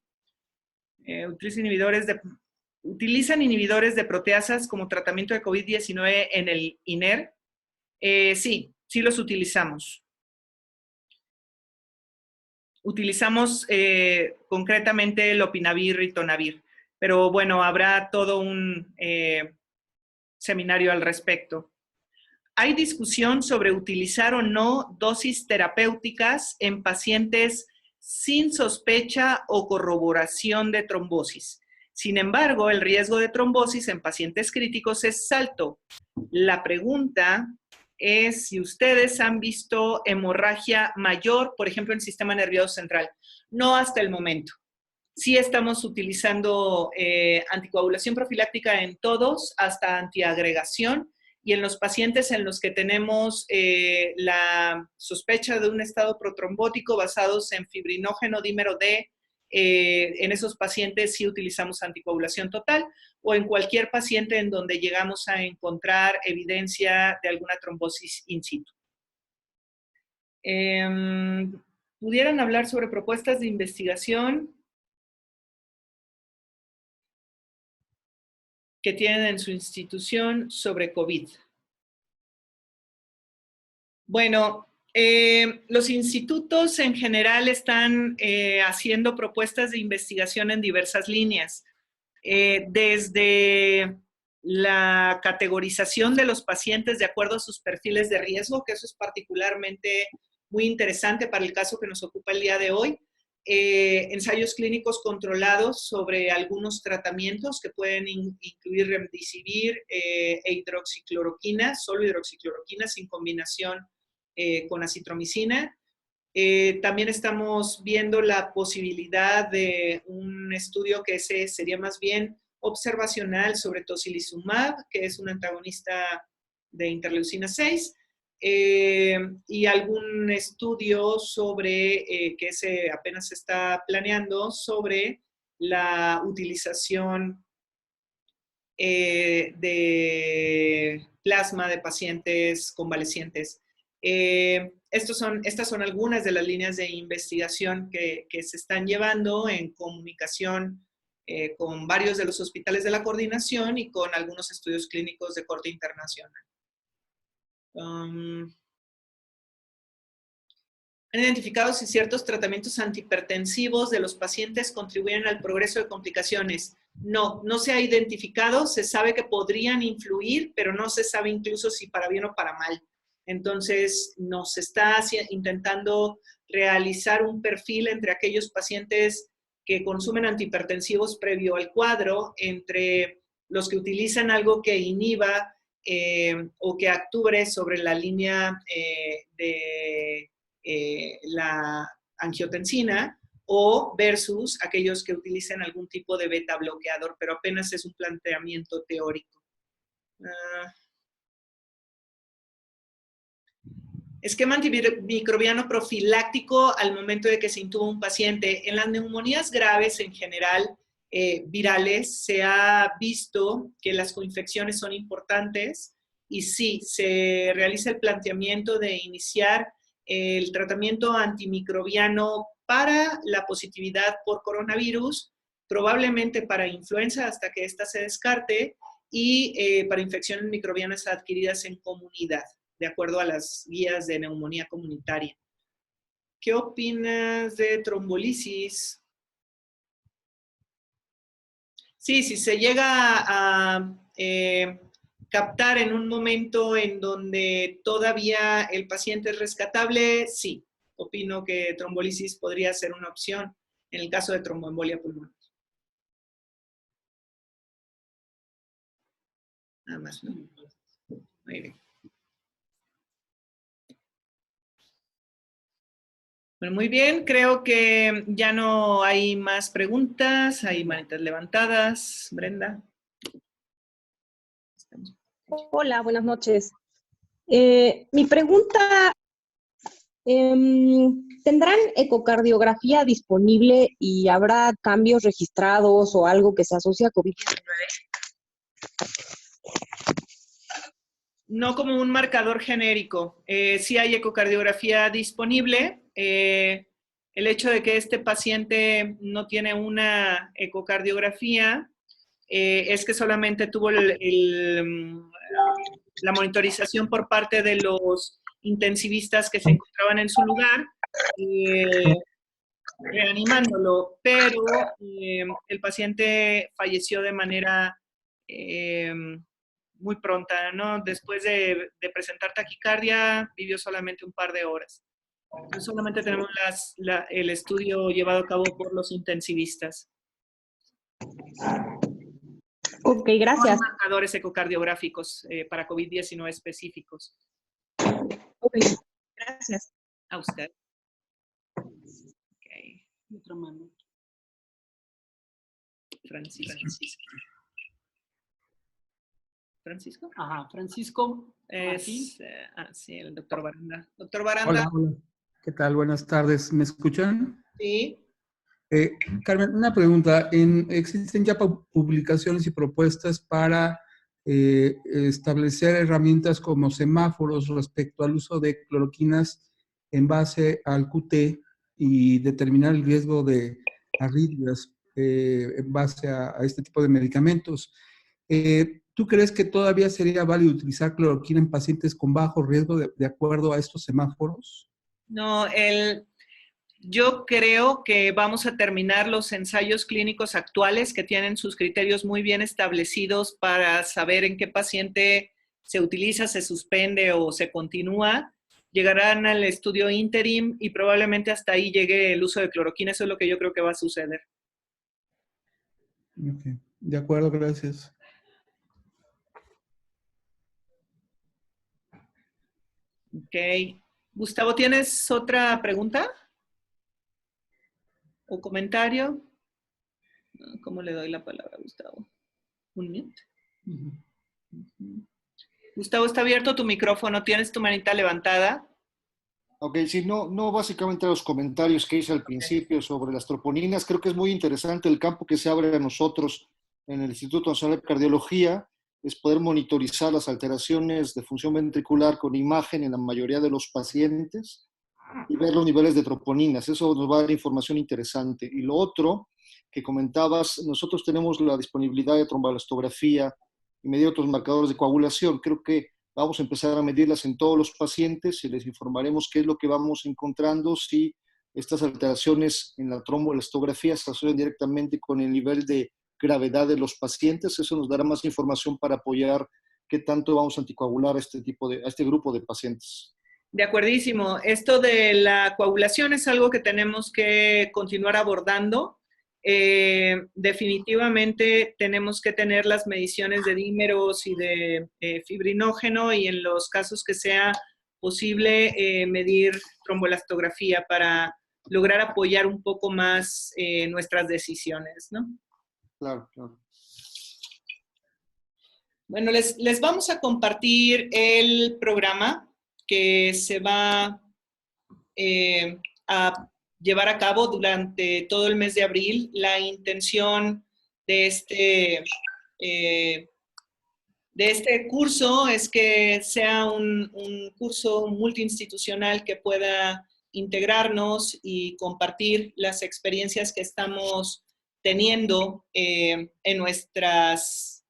¿Utilizan inhibidores de proteasas como tratamiento de COVID-19 en el INER? Sí los utilizamos. Utilizamos concretamente lopinavir, ritonavir. Pero bueno, habrá todo un seminario al respecto. Hay discusión sobre utilizar o no dosis terapéuticas en pacientes sin sospecha o corroboración de trombosis. Sin embargo, el riesgo de trombosis en pacientes críticos es alto. La pregunta es si ustedes han visto hemorragia mayor, por ejemplo, en el sistema nervioso central. No hasta el momento. Sí estamos utilizando anticoagulación profiláctica en todos, hasta antiagregación, y en los pacientes en los que tenemos la sospecha de un estado protrombótico basados en fibrinógeno dímero D, en esos pacientes sí utilizamos anticoagulación total, o en cualquier paciente en donde llegamos a encontrar evidencia de alguna trombosis in situ. ¿Pudieran hablar sobre propuestas de investigación que tienen en su institución sobre COVID? Bueno, los institutos en general están haciendo propuestas de investigación en diversas líneas. Desde la categorización de los pacientes de acuerdo a sus perfiles de riesgo, que eso es particularmente muy interesante para el caso que nos ocupa el día de hoy. Ensayos clínicos controlados sobre algunos tratamientos que pueden incluir remdesivir e hidroxicloroquina, solo hidroxicloroquina sin combinación con acitromicina. También estamos viendo la posibilidad de un estudio que sería más bien observacional sobre tocilizumab, que es un antagonista de interleucina 6, y algún estudio sobre, que apenas se está planeando, sobre la utilización de plasma de pacientes convalecientes. Estas son algunas de las líneas de investigación que se están llevando en comunicación con varios de los hospitales de la coordinación y con algunos estudios clínicos de corte internacional. ¿Han identificado si ciertos tratamientos antihipertensivos de los pacientes contribuyen al progreso de complicaciones? No, no se ha identificado, se sabe que podrían influir, pero no se sabe incluso si para bien o para mal. Entonces, nos está intentando realizar un perfil entre aquellos pacientes que consumen antihipertensivos previo al cuadro, entre los que utilizan algo que inhiba o que actúe sobre la línea de la angiotensina, o versus aquellos que utilicen algún tipo de beta bloqueador, pero apenas es un planteamiento teórico. Esquema antimicrobiano profiláctico al momento de que se intuba un paciente. En las neumonías graves en general, virales, se ha visto que las coinfecciones son importantes y sí, se realiza el planteamiento de iniciar el tratamiento antimicrobiano para la positividad por coronavirus, probablemente para influenza hasta que ésta se descarte, y para infecciones microbianas adquiridas en comunidad, de acuerdo a las guías de neumonía comunitaria. ¿Qué opinas de trombolisis? Sí, si se llega a captar en un momento en donde todavía el paciente es rescatable, sí, opino que trombolisis podría ser una opción en el caso de tromboembolia pulmonar. Nada más, ¿no? Muy bien. Bueno, muy bien, creo que ya no hay más preguntas, hay manitas levantadas. Brenda. Hola, buenas noches. Mi pregunta, ¿tendrán ecocardiografía disponible y habrá cambios registrados o algo que se asocie a COVID-19? No como un marcador genérico. Sí hay ecocardiografía disponible. El hecho de que este paciente no tiene una ecocardiografía es que solamente tuvo la monitorización por parte de los intensivistas que se encontraban en su lugar, reanimándolo, pero el paciente falleció de manera muy pronta, ¿no? Después de presentar taquicardia, vivió solamente un par de horas. Entonces, solamente tenemos el estudio llevado a cabo por los intensivistas. Ok, No hay gracias. marcadores ecocardiográficos para COVID-19 específicos. Ok, gracias. A usted. Okay. Otra mano. Francisco. Ajá, Francisco. Sí, el doctor Baranda. Doctor Baranda. Hola, hola. ¿Qué tal? Buenas tardes. ¿Me escuchan? Sí. Carmen, una pregunta. ¿Existen ya publicaciones y propuestas para establecer herramientas como semáforos respecto al uso de cloroquinas en base al QT y determinar el riesgo de arritmias en base a este tipo de medicamentos? ¿Tú crees que todavía sería válido utilizar cloroquina en pacientes con bajo riesgo de acuerdo a estos semáforos? No, yo creo que vamos a terminar los ensayos clínicos actuales que tienen sus criterios muy bien establecidos para saber en qué paciente se utiliza, se suspende o se continúa. Llegarán al estudio interim y probablemente hasta ahí llegue el uso de cloroquina. Eso es lo que yo creo que va a suceder. Ok, de acuerdo, gracias. Ok. Gustavo, ¿tienes otra pregunta? ¿O comentario? ¿Cómo le doy la palabra a Gustavo? ¿Un minuto? Gustavo, está abierto tu micrófono. ¿Tienes tu manita levantada? Ok, sí, no básicamente los comentarios que hice al principio sobre las troponinas. Creo que es muy interesante el campo que se abre a nosotros en el Instituto Nacional de Cardiología, es poder monitorizar las alteraciones de función ventricular con imagen en la mayoría de los pacientes y ver los niveles de troponinas. Eso nos va a dar información interesante. Y lo otro que comentabas, nosotros tenemos la disponibilidad de tromboelastografía y medir otros marcadores de coagulación. Creo que vamos a empezar a medirlas en todos los pacientes y les informaremos qué es lo que vamos encontrando, si estas alteraciones en la tromboelastografía se asocian directamente con el nivel de gravedad de los pacientes. Eso nos dará más información para apoyar qué tanto vamos a anticoagular a este grupo de pacientes. De acuerdísimo. Esto de la coagulación es algo que tenemos que continuar abordando. Definitivamente tenemos que tener las mediciones de dímeros y de fibrinógeno y en los casos que sea posible medir tromboelastografía para lograr apoyar un poco más nuestras decisiones, ¿no? Claro, claro. Bueno, les vamos a compartir el programa que se va a llevar a cabo durante todo el mes de abril. La intención de este curso es que sea un curso multiinstitucional que pueda integrarnos y compartir las experiencias que estamos teniendo en nuestros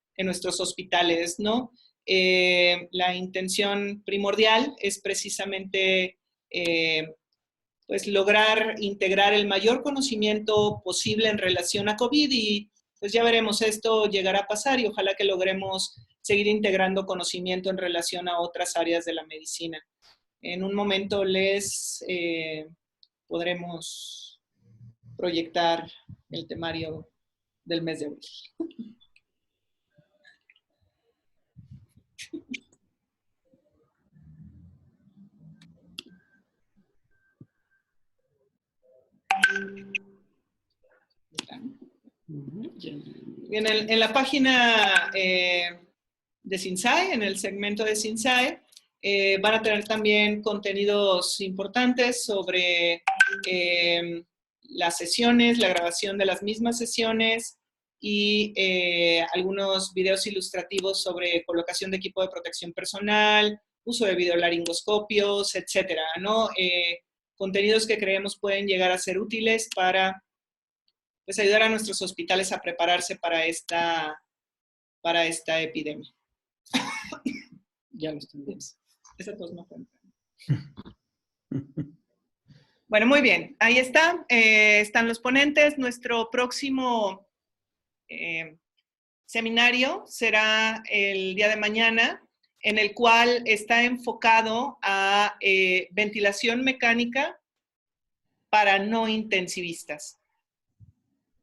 hospitales, ¿no? La intención primordial es precisamente pues lograr integrar el mayor conocimiento posible en relación a COVID y pues ya veremos, esto llegará a pasar y ojalá que logremos seguir integrando conocimiento en relación a otras áreas de la medicina. En un momento les podremos proyectar el temario del mes de abril. Bien, en la página SINSAE, en el segmento de SINSAE. Van a tener también contenidos importantes sobre las sesiones, la grabación de las mismas sesiones y algunos videos ilustrativos sobre colocación de equipo de protección personal, uso de videolaringoscopios, etcétera, ¿no? Contenidos que creemos pueden llegar a ser útiles para pues, ayudar a nuestros hospitales a prepararse para esta epidemia. Ya lo estoy viendo. Esa tos no cuenta. Bueno, muy bien. Ahí está. Están los ponentes. Nuestro próximo seminario será el día de mañana, en el cual está enfocado a ventilación mecánica para no intensivistas.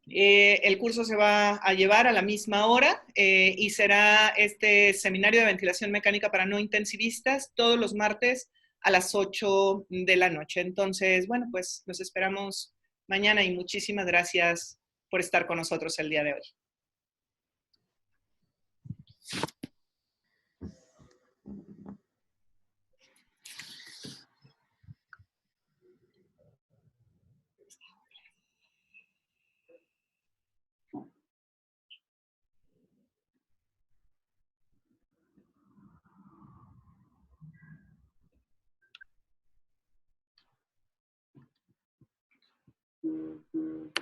El curso se va a llevar a la misma hora y será este seminario de ventilación mecánica para no intensivistas todos los martes a las 8 de la noche. Entonces, bueno, pues los esperamos mañana y muchísimas gracias por estar con nosotros el día de hoy. Mm-hmm.